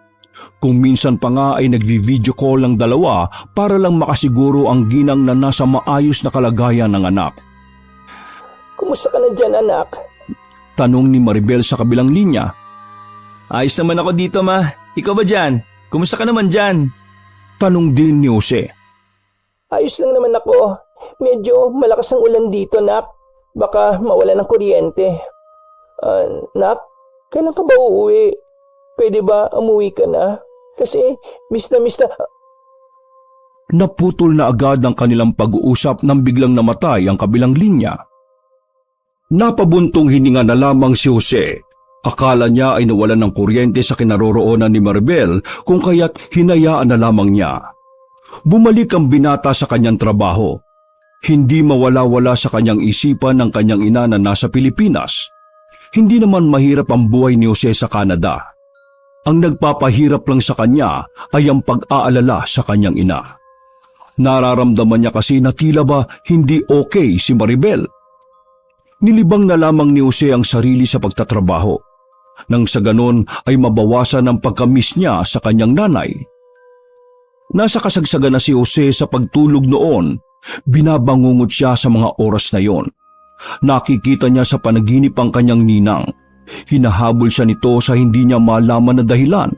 Kung minsan pa nga ay nagvi-video call ang dalawa para lang makasiguro ang ginang na nasa maayos na kalagayan ng anak. Kumusta ka na dyan, anak? Tanong ni Maribel sa kabilang linya. Ayos naman ako dito ma. Ikaw ba dyan? Kumusta ka naman dyan? Tanong din ni Jose. Ayos lang naman ako. Medyo malakas ang ulan dito, nak. Baka mawala ng kuryente. Nak, kailan ka ba uuwi? Pwede ba umuwi ka na? Kasi miss na. Naputol na agad ang kanilang pag-uusap nang biglang namatay ang kabilang linya. Napabuntong hininga na lamang si Jose. Akala niya ay nawalan ng kuryente sa kinaroroonan ni Maribel kung kaya't hinayaan na lamang niya. Bumalik ang binata sa kanyang trabaho. Hindi mawala-wala sa kanyang isipan ng kanyang ina na nasa Pilipinas. Hindi naman mahirap ang buhay ni Jose sa Canada. Ang nagpapahirap lang sa kanya ay ang pag-aalala sa kanyang ina. Nararamdaman niya kasi na tila ba hindi okay si Maribel. Nilibang na lamang ni Jose ang sarili sa pagtatrabaho. Nang sa ganon ay mabawasan ang pagkamiss niya sa kanyang nanay. Nasa kasagsagan na si Jose sa pagtulog noon, binabangungot siya sa mga oras na yon. Nakikita niya sa panaginip ang kanyang ninang. Hinahabol siya nito sa hindi niya malaman na dahilan.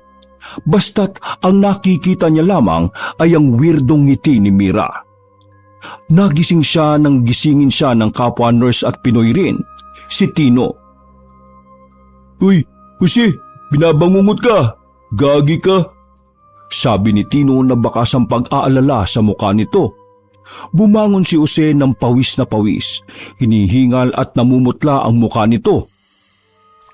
Basta't ang nakikita niya lamang ay ang weirdong ngiti ni Mira. Nagising siya nang gisingin siya ng kapwa nurse at Pinoy rin, si Tino. Uy, Jose, binabangungot ka. Gagi ka. Sabi ni Tino na bakas ang pag-aalala sa mukha nito. Bumangon si Jose ng pawis na pawis. Hinihingal at namumutla ang mukha nito.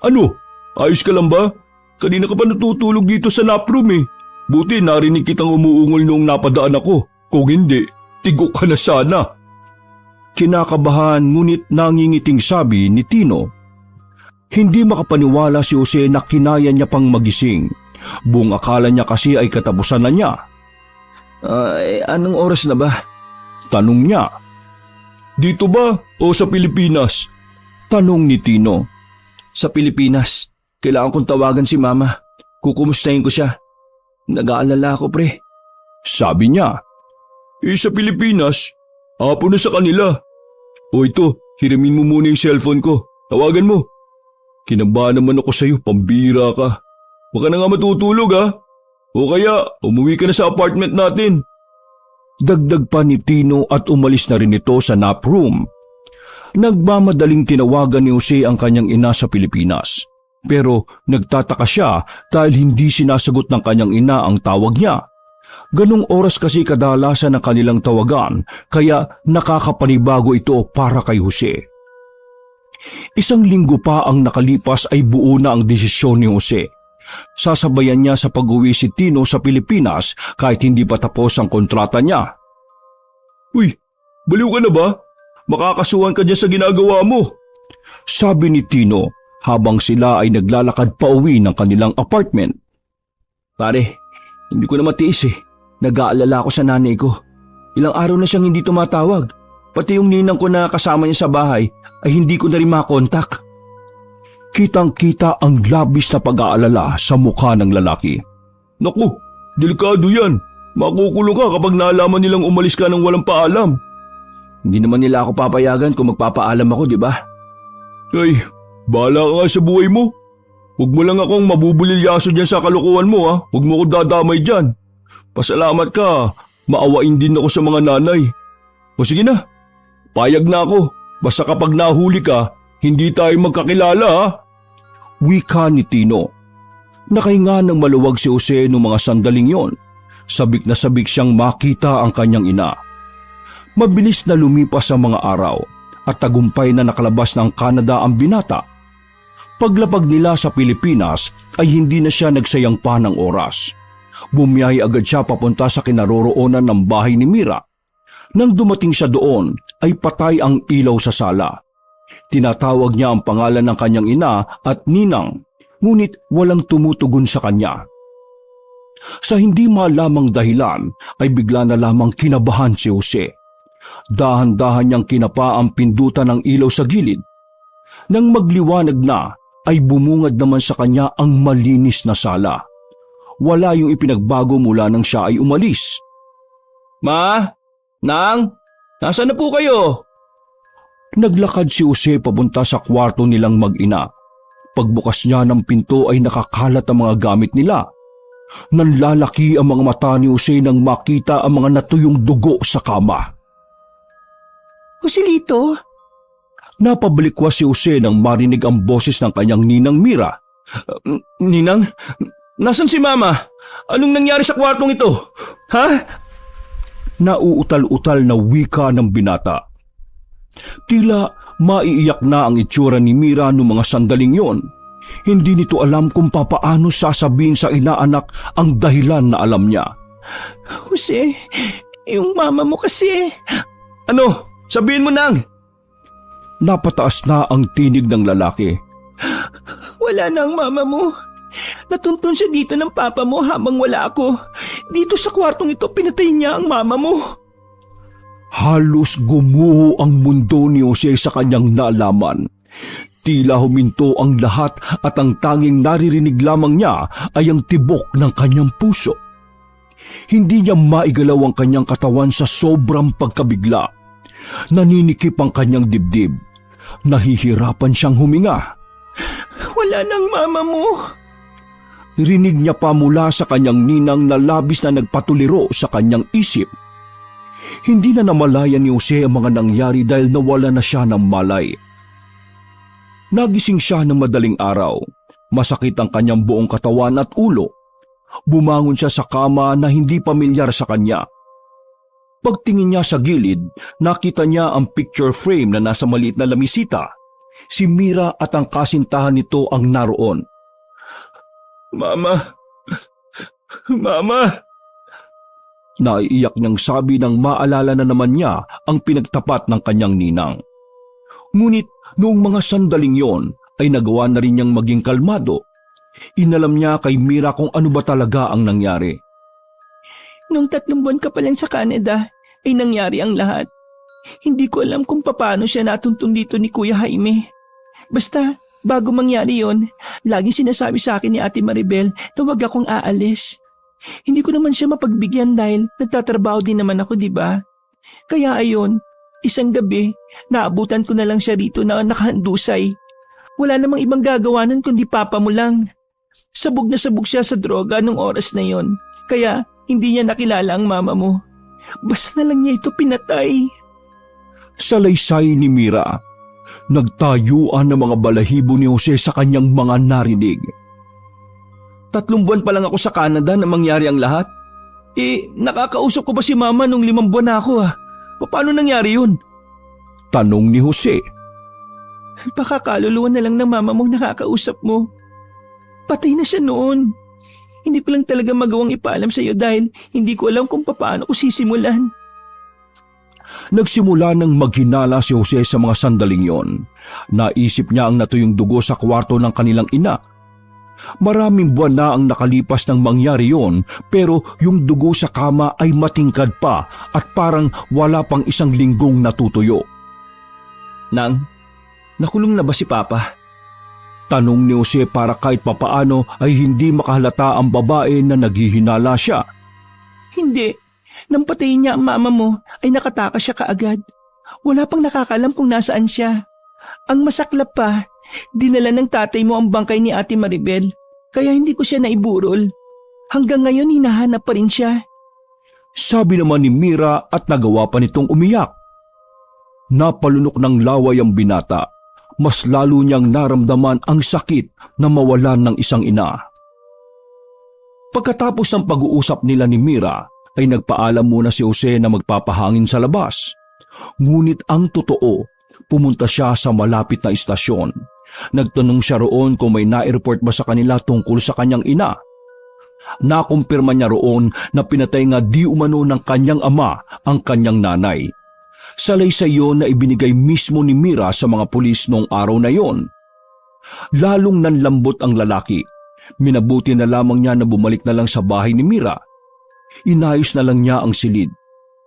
Ano? Ayos ka lang ba? Kanina ka pa natutulog dito sa naproom eh. Buti narinig kitang umuungol noong napadaan ako. Kung hindi, tigok ka na sana. Kinakabahan ngunit nangingiting sabi ni Tino. Hindi makapaniwala si Jose na kinaya niya pang magising. Buong akala niya kasi ay katapusan na niya. Anong oras na ba? Tanong niya. Dito ba o sa Pilipinas? Tanong ni Tino. Sa Pilipinas. Kailangan kong tawagan si Mama. Kukumustahin ko siya. Nag-aalala ako, pre. Sabi niya. Sa Pilipinas, hapon na sa kanila. O ito, hiramin mo muna yung cellphone ko. Tawagan mo. Kinabahan naman ako sa'yo, pambira ka. Baka na nga matutulog ha. O kaya, umuwi ka na sa apartment natin. Dagdag pa ni Tino at umalis na rin ito sa nap room. Nagmamadaling tinawagan ni Jose ang kanyang ina sa Pilipinas. Pero nagtataka siya dahil hindi sinasagot ng kanyang ina ang tawag niya. Ganong oras kasi kadalasan ng kanilang tawagan kaya nakakapanibago ito para kay Jose. Isang linggo pa ang nakalipas ay buo na ang desisyon ni Jose. Sasabayan niya sa pag-uwi si Tino sa Pilipinas kahit hindi pa tapos ang kontrata niya. Uy, baliw ka na ba? Makakasuhan ka dyan sa ginagawa mo. Sabi ni Tino habang sila ay naglalakad pa uwi ng kanilang apartment. Pare, hindi ko na matiis eh. Nag-aalala ako sa nanay ko. Ilang araw na siyang hindi tumatawag. Pati yung ninang ko na kasama niya sa bahay ay hindi ko na rin makontak. Kitang-kita ang labis na pag-aalala sa mukha ng lalaki. Naku, delikado yan. Makukulong ka kapag naalaman nilang umalis ka ng walang paalam. Hindi naman nila ako papayagan kung magpapaalam ako, di ba? Ay, bahala ka nga sa buhay mo. Huwag mo lang akong mabubulilyaso dyan sa kalokohan mo ha. Huwag mo ko dadamay dyan. Pasalamat ka, maawain din ako sa mga nanay. O sige na, payag na ako. Basta kapag nahuli ka, hindi tayo magkakilala ha. Wika ni Tino. Nakahinga ng maluwag si Jose noong mga sandaling yon. Sabik na sabik siyang makita ang kanyang ina. Mabilis na lumipas ang mga araw at tagumpay na nakalabas ng Canada ang binata. Paglapag nila sa Pilipinas ay hindi na siya nagsayang pa ng oras. Bumiyahe agad siya papunta sa kinaroroonan ng bahay ni Mira. Nang dumating siya doon ay patay ang ilaw sa sala. Tinatawag niya ang pangalan ng kanyang ina at ninang, ngunit walang tumutugon sa kanya. Sa hindi malamang dahilan ay bigla na lamang kinabahan si Jose. Dahan-dahan niyang kinapa ang pindutan ng ilaw sa gilid. Nang magliwanag na ay bumungad naman sa kanya ang malinis na sala. Wala yung ipinagbago mula nang siya ay umalis. Ma? Nang? Nasaan na po kayo? Naglakad si Jose papunta sa kwarto nilang mag-ina. Pagbukas niya ng pinto ay nakakalat ang mga gamit nila. Nanlalaki ang mga mata ni Jose nang makita ang mga natuyong dugo sa kama. Joselito? Napabalikwas si Jose nang marinig ang boses ng kanyang ninang Mira. Ninang? Nasaan si Mama? Anong nangyari sa kwartong ito? Ha? Nauutal-utal na wika ng binata. Tila maiiyak na ang itsura ni Mira noong mga sandaling yon. Hindi nito alam kung papaano sasabihin sa inaanak ang dahilan na alam niya. Jose, yung mama mo kasi. Ano? Sabihin mo nang. Napataas na ang tinig ng lalaki. Wala na ang mama mo. Natuntun siya dito ng papa mo habang wala ako. Dito sa kwartong ito pinatay niya ang mama mo. Halos gumuho ang mundo ni Jose sa kanyang nalaman. Tila huminto ang lahat at ang tanging naririnig lamang niya ay ang tibok ng kanyang puso. Hindi niya maigalaw ang kanyang katawan sa sobrang pagkabigla. Naninikip ang kanyang dibdib. Nahihirapan siyang huminga. Wala nang mama mo. Rinig niya pa mula sa kanyang ninang na labis na nagpatuliro sa kanyang isip. Hindi na namalayan ni Jose ang mga nangyari dahil nawala na siya ng malay. Nagising siya ng madaling araw. Masakit ang kanyang buong katawan at ulo. Bumangon siya sa kama na hindi pamilyar sa kanya. Pagtingin niya sa gilid, nakita niya ang picture frame na nasa maliit na lamisita. Si Mira at ang kasintahan nito ang naroon. Mama! Mama! Naiiyak niyang sabi nang maalala na naman niya ang pinagtapat ng kanyang ninang. Ngunit noong mga sandaling yon ay nagawa na rin niyang maging kalmado. Inalam niya kay Mira kung ano ba talaga ang nangyari. Nung 3 buwan ka pa lang sa Canada, ay nangyari ang lahat. Hindi ko alam kung paano siya natuntun dito ni Kuya Jaime. Basta, bago mangyari yon, laging sinasabi sa akin ni Ate Maribel na huwag akong aalis. Hindi ko naman siya mapagbigyan dahil nagtatrabaho din naman ako, di ba? Kaya ayon, isang gabi, naabutan ko na lang siya rito na nakahandusay. Wala namang ibang gagawanan kundi papa mo lang. Sabog na sabog siya sa droga nung oras na yon, kaya hindi niya nakilala ang mama mo. Basta na lang niya ito pinatay. Sa laysay ni Mira, nagtayuan ng mga balahibo ni Jose sa kanyang mga narinig. 3 buwan pa lang ako sa Canada na mangyari ang lahat. Nakakausap ko ba si Mama nung 5 buwan na ako Paano nangyari yun? Tanong ni Jose. Baka kaluluwa na lang ng mama mong nakakausap mo. Patay na siya noon. Hindi ko lang talaga magawang ipaalam sa iyo dahil hindi ko alam kung paano ko sisimulan. Nagsimula nang maghinala si Jose sa mga sandaling yon. Naisip niya ang natuyong dugo sa kwarto ng kanilang ina. Maraming buwan na ang nakalipas nang mangyari yon, pero yung dugo sa kama ay matingkad pa at parang wala pang 1 linggong natutuyo. Nang, nakulong na ba si Papa? Tanong ni Jose para kahit papaano ay hindi makahalata ang babae na naghihinala siya. Hindi. Nang patayin niya ang mama mo ay nakatakas siya kaagad. Wala pang nakakalam kung nasaan siya. Ang masaklap pa, dinala ng tatay mo ang bangkay ni Ate Maribel, kaya hindi ko siya naiburol. Hanggang ngayon hinahanap pa rin siya. Sabi naman ni Mira at nagawa pa nitong umiyak. Napalunok ng laway ang binata. Mas lalo niyang naramdaman ang sakit na mawalan ng isang ina. Pagkatapos ng pag-uusap nila ni Mira, ay nagpaalam muna si Jose na magpapahangin sa labas. Ngunit ang totoo, pumunta siya sa malapit na istasyon. Nagtanong siya roon kung may na-report ba sa kanila tungkol sa kanyang ina. Nakumpirma niya roon na pinatay nga di umano ng kanyang ama ang kanyang nanay. Salaysay yon na ibinigay mismo ni Mira sa mga pulis noong araw na yon. Lalong nanlambot ang lalaki. Minabuti na lamang niya na bumalik na lang sa bahay ni Mira. Inayos na lang niya ang silid.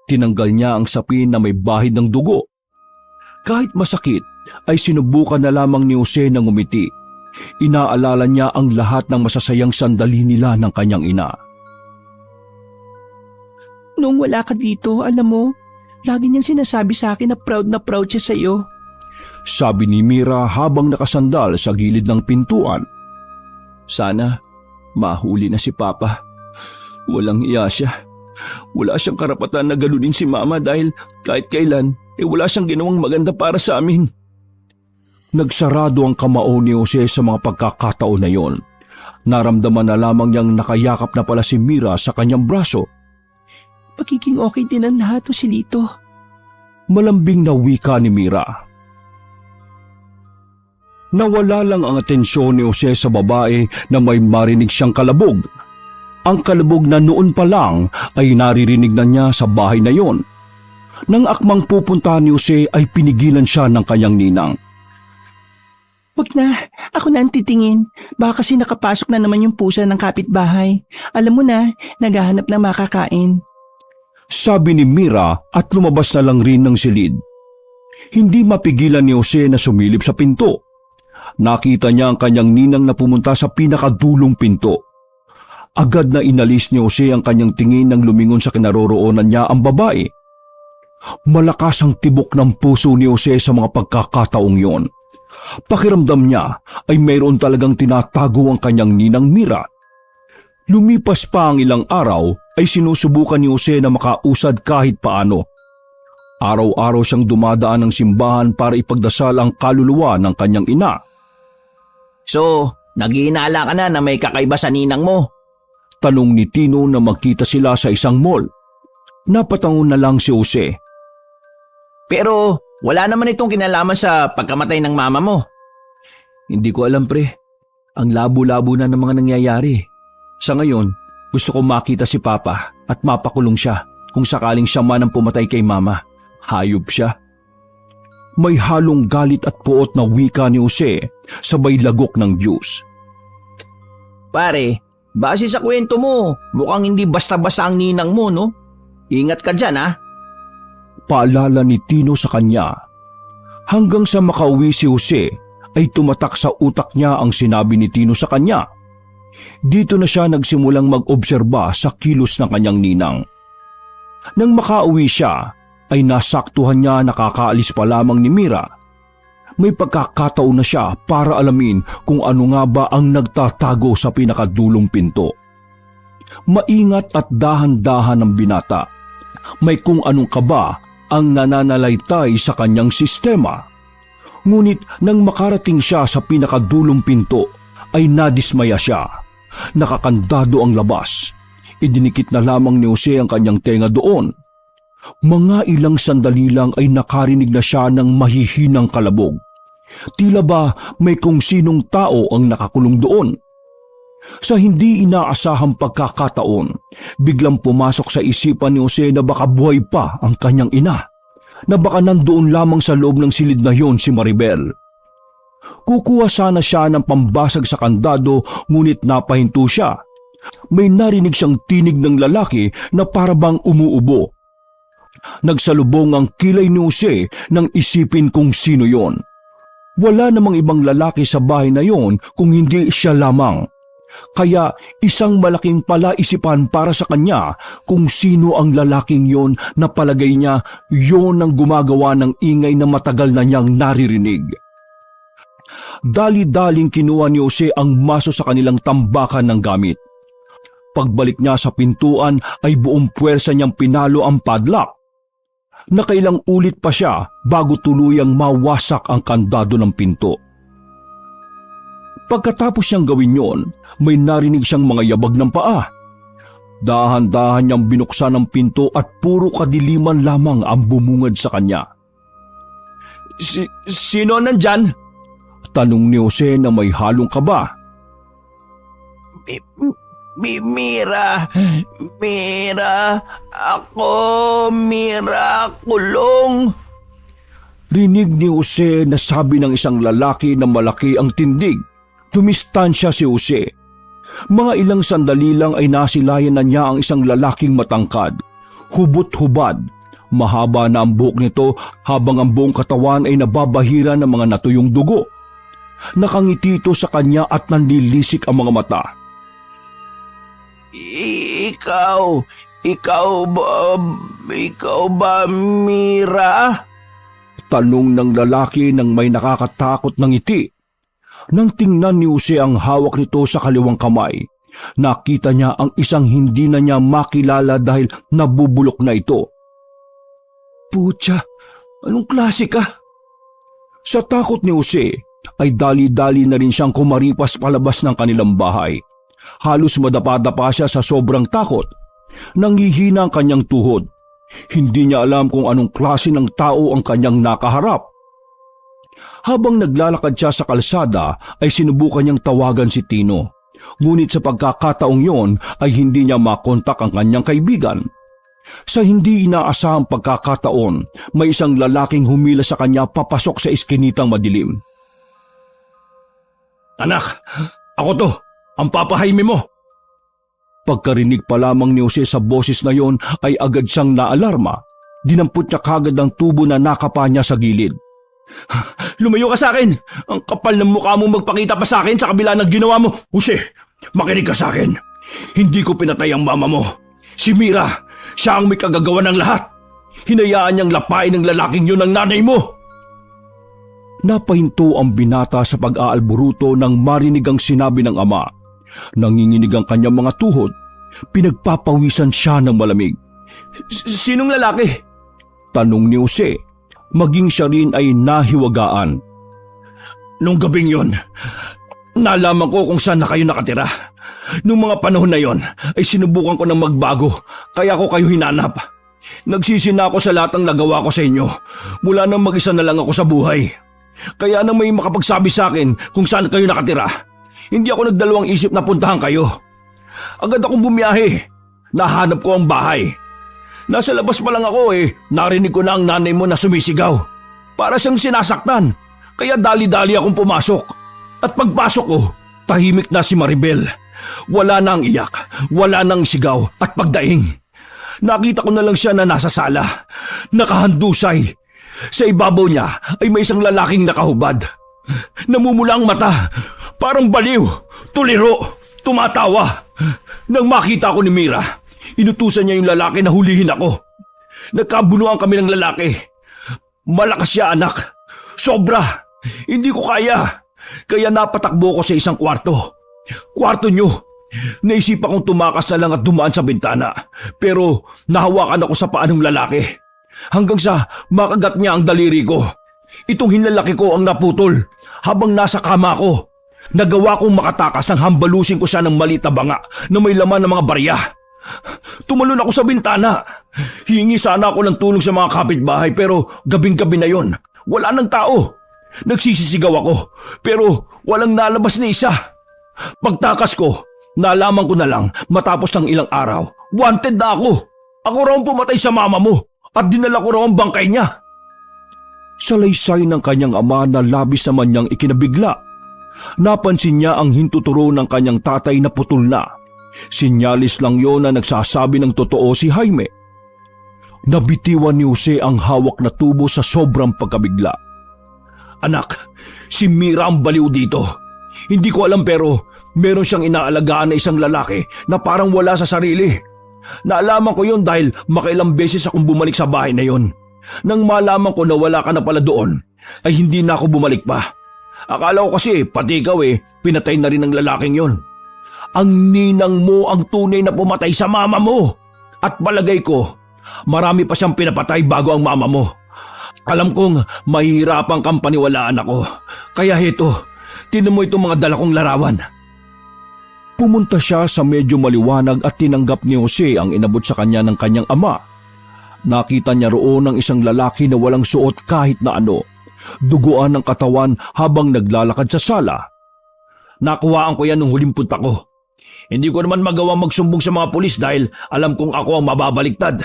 Tinanggal niya ang sapin na may bahid ng dugo. Kahit masakit, ay sinubukan na lamang ni Jose na ngumiti. Inaalala niya ang lahat ng masasayang sandali nila ng kanyang ina. Noong wala ka dito, alam mo, lagi niyang sinasabi sa akin na proud siya sa iyo. Sabi ni Mira habang nakasandal sa gilid ng pintuan. Sana mahuli na si Papa. Walang iya siya. Wala siyang karapatan na galunin si Mama dahil kahit kailan wala siyang ginawang maganda para sa amin. Nagsarado ang kamao ni Jose sa mga pagkakataon na yon. Naramdaman na lamang niyang nakayakap na pala si Mira sa kanyang braso. Pagiging okay din ang lahat, Joselito. Malambing na wika ni Mira. Nawala lang ang atensyon ni Jose sa babae na may marinig siyang kalabog. Ang kalabog na noon pa lang ay naririnig na niya sa bahay na yon. Nang akmang pupunta ni Jose ay pinigilan siya ng kanyang ninang. Wag na, ako na ang titingin. Baka kasi nakapasok na naman yung pusa ng kapitbahay. Alam mo na, naghahanap ng makakain. Sabi ni Mira at lumabas na lang rin ng silid. Hindi mapigilan ni Jose na sumilip sa pinto. Nakita niya ang kanyang ninang na pumunta sa pinakadulong pinto. Agad na inalis ni Jose ang kanyang tingin nang lumingon sa kinaroroonan niya ang babae. Malakas ang tibok ng puso ni Jose sa mga pagkakataong yon. Pakiramdam niya ay mayroon talagang tinatago ang kanyang ninang Mira. Lumipas pa ang ilang araw ay sinusubukan ni Jose na makausad kahit paano. Araw-araw siyang dumadaan ng simbahan para ipagdasal ang kaluluwa ng kanyang ina. So, naghihinala ka na may kakaiba sa ninang mo? Tanong ni Tino na magkita sila sa isang mall. Napatango na lang si Jose. Pero wala naman itong kinalaman sa pagkamatay ng mama mo. Hindi ko alam pre. Ang labo-labo na ng mga nangyayari. Sa ngayon, gusto ko makita si Papa at mapakulong siya kung sakaling siya man ang pumatay kay Mama. Hayop siya. May halong galit at puot na wika ni Jose sabay lagok ng juice. Pare, base sa kwento mo, mukhang hindi basta-basta ang ninang mo, no? Ingat ka dyan, ha? Paalala ni Tino sa kanya. Hanggang sa makauwi si Jose ay tumatak sa utak niya ang sinabi ni Tino sa kanya. Dito na siya nagsimulang mag-obserba sa kilos ng kanyang ninang. Nang makauwi siya, ay nasaktuhan niya na kakaalis pa lamang ni Mira. May pagkakataon na siya para alamin kung ano nga ba ang nagtatago sa pinakadulong pinto. Maingat at dahan-dahan ang binata. May kung anong kaba ang nananalaytay sa kanyang sistema. Ngunit nang makarating siya sa pinakadulong pinto, ay nadismaya siya. Nakakandado ang labas. Idinikit na lamang ni Jose ang kanyang tenga doon. Mga ilang sandali lang ay nakarinig na siya ng mahihinang kalabog. Tila ba may kung sinong tao ang nakakulong doon. Sa hindi inaasahang pagkakataon, biglang pumasok sa isipan ni Jose na baka buhay pa ang kanyang ina, na baka nandoon lamang sa loob ng silid na yon si Maribel. Kukuha sana siya ng pambasag sa kandado ngunit napahinto siya. May narinig siyang tinig ng lalaki na parabang umuubo. Nagsalubong ang kilay ni Jose nang isipin kung sino yon. Wala namang ibang lalaki sa bahay na yon kung hindi siya lamang. Kaya isang malaking palaisipan para sa kanya kung sino ang lalaking yon na palagay niya yon ang gumagawa ng ingay na matagal na niyang naririnig. Dali-daling kinuha ni Jose ang maso sa kanilang tambakan ng gamit. Pagbalik niya sa pintuan ay buong puwersa niyang pinalo ang padlock. Nakailang ulit pa siya bago tuluyang mawasak ang kandado ng pinto. Pagkatapos niyang gawin yon, may narinig siyang mga yabag ng paa. Dahan-dahan niyang binuksan ang pinto at puro kadiliman lamang ang bumungad sa kanya. Sino nandyan? Tanong ni Jose na may halong kaba. Mira, kulong. Rinig ni Jose na sabi ng isang lalaki na malaki ang tindig. Tumistansya si Jose. Mga ilang sandali lang ay nasilayan na niya ang isang lalaking matangkad. Hubot-hubad. Mahaba na ang buhok nito habang ang buong katawan ay nababahira ng mga natuyong dugo. Nakangiti ito sa kanya at nanlilisik ang mga mata. Ikaw ba, Mira? Tanong ng lalaki nang may nakakatakot ng ngiti. Nang tingnan ni Jose ang hawak nito sa kaliwang kamay, nakita niya ang isang hindi na niya makilala dahil nabubulok na ito. Putya, anong klase ka? Sa takot ni Jose, ay dali-dali na rin siyang kumaripas palabas ng kanilang bahay. Halos madapa-dapa siya sa sobrang takot. Nanghihina ang kanyang tuhod. Hindi niya alam kung anong klase ng tao ang kanyang nakaharap. Habang naglalakad siya sa kalsada ay sinubukan niyang tawagan si Tino. Ngunit sa pagkakataong yon ay hindi niya makontak ang kanyang kaibigan. Sa hindi inaasahang pagkakataon, may isang lalaking humila sa kanya papasok sa iskinitang madilim. Anak, ako to, ang Papa Jaime mo. Pagkarinig pa lamang ni Jose sa boses na yon ay agad siyang naalarma. Dinampot niya kagad ang tubo na nakapa niya sa gilid. Lumayo ka sa akin! Ang kapal ng mukha mo magpakita pa sa akin sa kabila ng ginawa mo! Jose, makinig ka sa akin. Hindi ko pinatay ang mama mo. Si Mira, siya ang may kagagawa ng lahat. Hinayaan niyang lapain ng lalaking yun ang nanay mo. Napahinto ang binata sa pag-aalburuto nang marinig ang sinabi ng ama. Nanginginig ang kanyang mga tuhod. Pinagpapawisan siya ng malamig. Sinong lalaki? Tanong ni Jose. Maging siya rin ay nahiwagaan. Nung gabing yon, nalaman ko kung saan na kayo nakatira. Nung mga panahon na yon, ay sinubukan ko ng magbago, kaya ko kayo hinanap. Nagsisi na ako sa lahat ng nagawa ko sa inyo. Mula nang mag-isa na lang ako sa buhay. Kaya nang may makapagsabi sa akin kung saan kayo nakatira, hindi ako nagdalawang isip na puntahan kayo. Agad akong bumiyahe. Nahanap ko ang bahay. Nasa labas pa lang ako narinig ko na ang nanay mo na sumisigaw. Para siyang sinasaktan. Kaya dali-dali akong pumasok. At pagpasok ko, tahimik na si Maribel. Wala na ang iyak, wala nang sigaw at pagdaing. Nakita ko na lang siya na nasa sala, nakahandusay. Sa ibabaw niya ay may isang lalaking nakahubad. Namumula ang mata, parang baliw, tuliro, tumatawa. Nang makita ko ni Mira, inutusan niya yung lalaki na hulihin ako. Nagkabunuan kami ng lalaki. Malakas siya, anak. Sobra. Hindi ko kaya. Kaya napatakbo ko sa isang kwarto. Kwarto niyo. Naisipan kong tumakas na lang at dumaan sa bintana. Pero nahawakan ako sa paa ng lalaki. Hanggang sa makagat niya ang daliri ko. Itong hinlalaki ko ang naputol habang nasa kama ko. Nagawa kong makatakas nang hambalusin ko siya ng maliit na banga na may laman ng mga barya. Tumalon ako sa bintana. Hihingi sana ako ng tulong sa mga kapitbahay pero gabing-gabi na yon. Wala nang tao. Nagsisisigaw ako pero walang nalabas na isa. Pagtakas ko, nalaman ko na lang matapos ng ilang araw. Wanted na ako. Ako raw ang pumatay sa mama mo at dinala ko raw ang bangkay niya. Sa laysay ng kanyang ama na labis naman niyang ikinabigla, napansin niya ang hintuturo ng kanyang tatay na putol na. Sinyalis lang yon na nagsasabi ng totoo si Jaime. Nabitiwan ni Jose ang hawak na tubo sa sobrang pagkabigla. Anak, si Mira ang baliw dito. Hindi ko alam pero meron siyang inaalagaan na isang lalaki na parang wala sa sarili. Naalaman ko yon dahil makailang beses akong bumalik sa bahay na yon. Nang malaman ko na wala ka na pala doon, ay hindi na ako bumalik pa. Akala ko kasi pati ikaw pinatay na rin ng lalaking yon. Ang ninang mo ang tunay na pumatay sa mama mo. At palagay ko, marami pa siyang pinapatay bago ang mama mo. Alam kong mahihirapan kang paniwalaan ako. Kaya heto, tinan mo itong mga dala kong larawan. Pumunta siya sa medyo maliwanag at tinanggap ni Jose ang inabot sa kanya ng kanyang ama. Nakita niya roon ang isang lalaki na walang suot kahit na ano. Duguan ng katawan habang naglalakad sa sala. Nakuhaan ko yan nung huling punta ko. Hindi ko naman magawang magsumbong sa mga pulis dahil alam kong ako ang mababaliktad.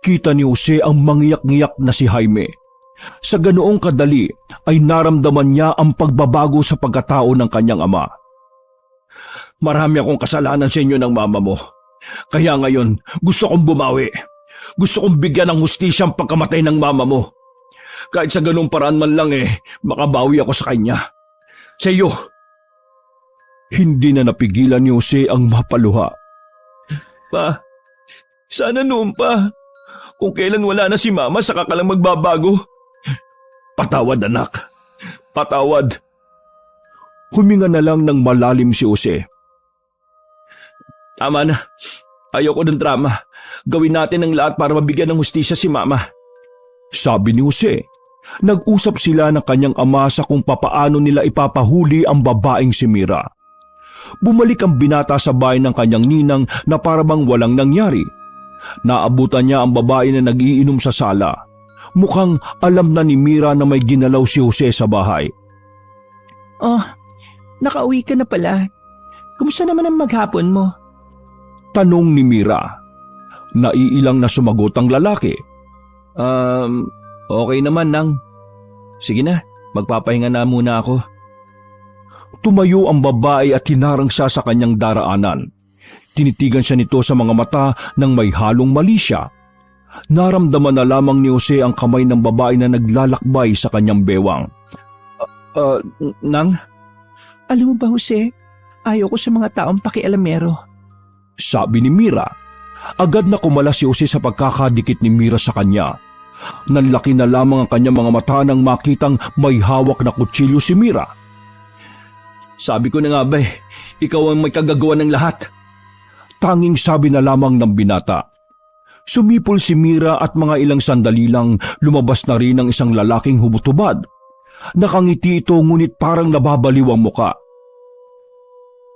Kita ni Jose ang mangyak-ngyak na si Jaime. Sa ganoong kadali ay naramdaman niya ang pagbabago sa pagkatao ng kanyang ama. Marami akong kasalanan sa inyo ng mama mo. Kaya ngayon gusto kong bumawi. Gusto kong bigyan ng hustisya ang pagkamatay ng mama mo. Kahit sa ganung paraan man lang makabawi ako sa kanya. Sa iyo. Hindi na napigilan ni Jose ang mapaluha. Pa, sana noon pa. Kung kailan wala na si mama saka ka lang magbabago. Patawad anak. Patawad. Huminga na lang ng malalim si Jose. Tama na. Ayoko ng drama. Gawin natin ang lahat para mabigyan ng hustisya si mama. Sabi ni Jose. Nag-usap sila ng kanyang ama sa kung papaano nila ipapahuli ang babaeng si Mira. Bumalik ang binata sa bahay ng kanyang ninang na parabang walang nangyari. Naabutan niya ang babae na nagiinom sa sala. Mukhang alam na ni Mira na may ginalaw si Jose sa bahay. Oh, nakauwi ka na pala. Kumusta naman ang maghapon mo? Tanong ni Mira. Naiilang na sumagot ang lalaki. Okay naman, Nang. Sige na, magpapahinga na muna ako. Tumayo ang babae at hinarang siya sa kanyang daraanan. Tinitigan siya nito sa mga mata ng may halong mali siya. Naramdaman na lamang ni Jose ang kamay ng babae na naglalakbay sa kanyang bewang. Nang? Alam mo ba, Jose, ayaw ko sa mga taong pakialamero. Sabi ni Mira. Agad na kumala si Jose sa pagkakadikit ni Mira sa kanya. Nanlaki na lamang ang kanyang mga mata nang makitang may hawak na kutsilyo si Mira. Sabi ko na nga ba ikaw ang may kagagawa ng lahat. Tanging sabi na lamang ng binata. Sumipol si Mira at mga ilang sandali lang lumabas na rin ang isang lalaking humutubad. Nakangiti ito ngunit parang nababaliw ang muka.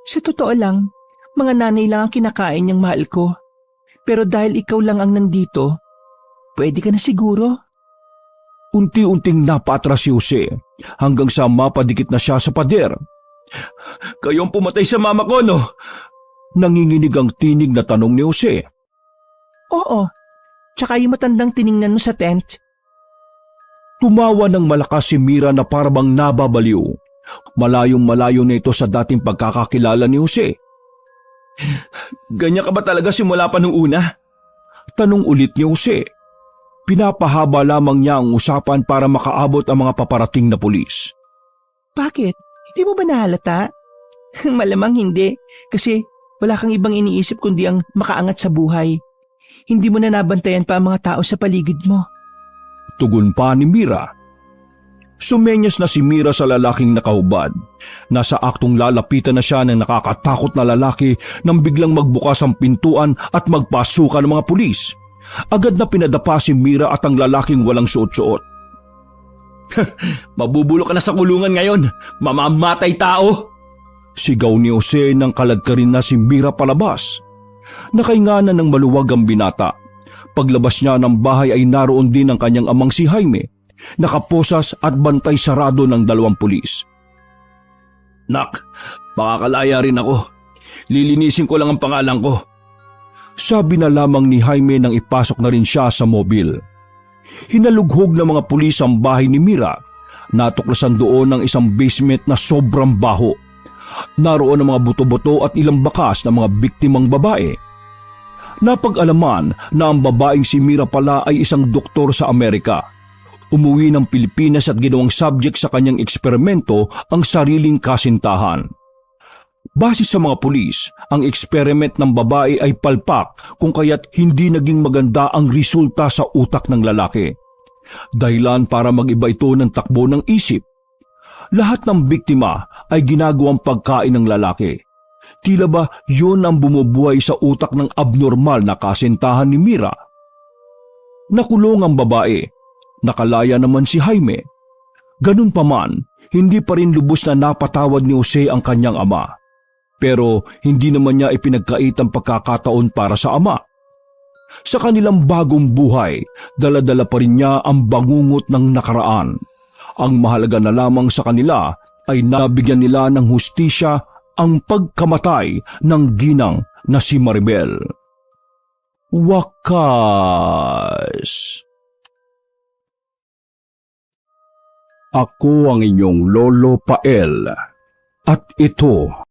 Sa totoo lang, mga nanay lang ang kinakain niyang mahal ko. Pero dahil ikaw lang ang nandito, pwede ka na siguro. Unti-unting napaatras si Jose hanggang sa mapadikit na siya sa pader. Kayong pumatay sa mama ko, no? Nanginginig ang tinig na tanong ni Jose. Oo, tsaka yung matandang tiningnan mo sa tent. Tumawa ng malakas si Mira na parabang nababaliw. Malayong malayo na ito sa dating pagkakakilala ni Jose. Ganyan ka ba talaga simula pa nung una? Tanong ulit ni Jose. Pinapahaba lamang niya ang usapan para makaabot ang mga paparating na pulis. Bakit? Hindi mo ba nahalata? Malamang hindi, kasi wala kang ibang iniisip kundi ang makaangat sa buhay. Hindi mo na nabantayan pa ang mga tao sa paligid mo. Tugon pa ni Mira. Sumenyas na si Mira sa lalaking nakahubad. Nasa aktong lalapitan na siya ng nakakatakot na lalaki nang biglang magbukas ang pintuan at magpasukan ng mga pulis. Agad na pinadapa si Mira at ang lalaking walang suot-suot. Mabubulo ka na sa kulungan ngayon, mamamatay tao! Sigaw ni Jose nang kaladkarin na si Mira palabas. Nakaingana ng maluwag ang binata. Paglabas niya ng bahay ay naroon din ang kanyang amang si Jaime, nakaposas at bantay sarado ng 2 pulis. Nak, makakalaya rin ako. Lilinisin ko lang ang pangalan ko. Sabi na lamang ni Jaime nang ipasok na rin siya sa mobil. Hinalughog ng mga pulis ang bahay ni Mira. Natuklasan doon ng isang basement na sobrang baho. Naroon ang mga buto-buto at ilang bakas ng mga biktimang babae. Napag-alaman na ang babaeng si Mira pala ay isang doktor sa Amerika. Umuwi ng Pilipinas at ginawang subject sa kanyang eksperimento ang sariling kasintahan. Base sa mga pulis, ang experiment ng babae ay palpak kung kaya't hindi naging maganda ang resulta sa utak ng lalaki. Dahilan para mag-iba ito ng takbo ng isip. Lahat ng biktima ay ginagawang pagkain ng lalaki. Tila ba yun ang bumubuhay sa utak ng abnormal na kasintahan ni Mira? Nakulong ang babae. Nakalaya naman si Jaime. Ganun pa man, hindi pa rin lubos na napatawad ni Jose ang kanyang ama. Pero hindi naman niya ipinagkait ang pagkakataon para sa ama. Sa kanilang bagong buhay, dala-dala pa rin niya ang bangungot ng nakaraan. Ang mahalaga na lamang sa kanila ay nabigyan nila ng hustisya ang pagkamatay ng ginang na si Maribel. Wakas! Ako ang inyong Lolo Pael at ito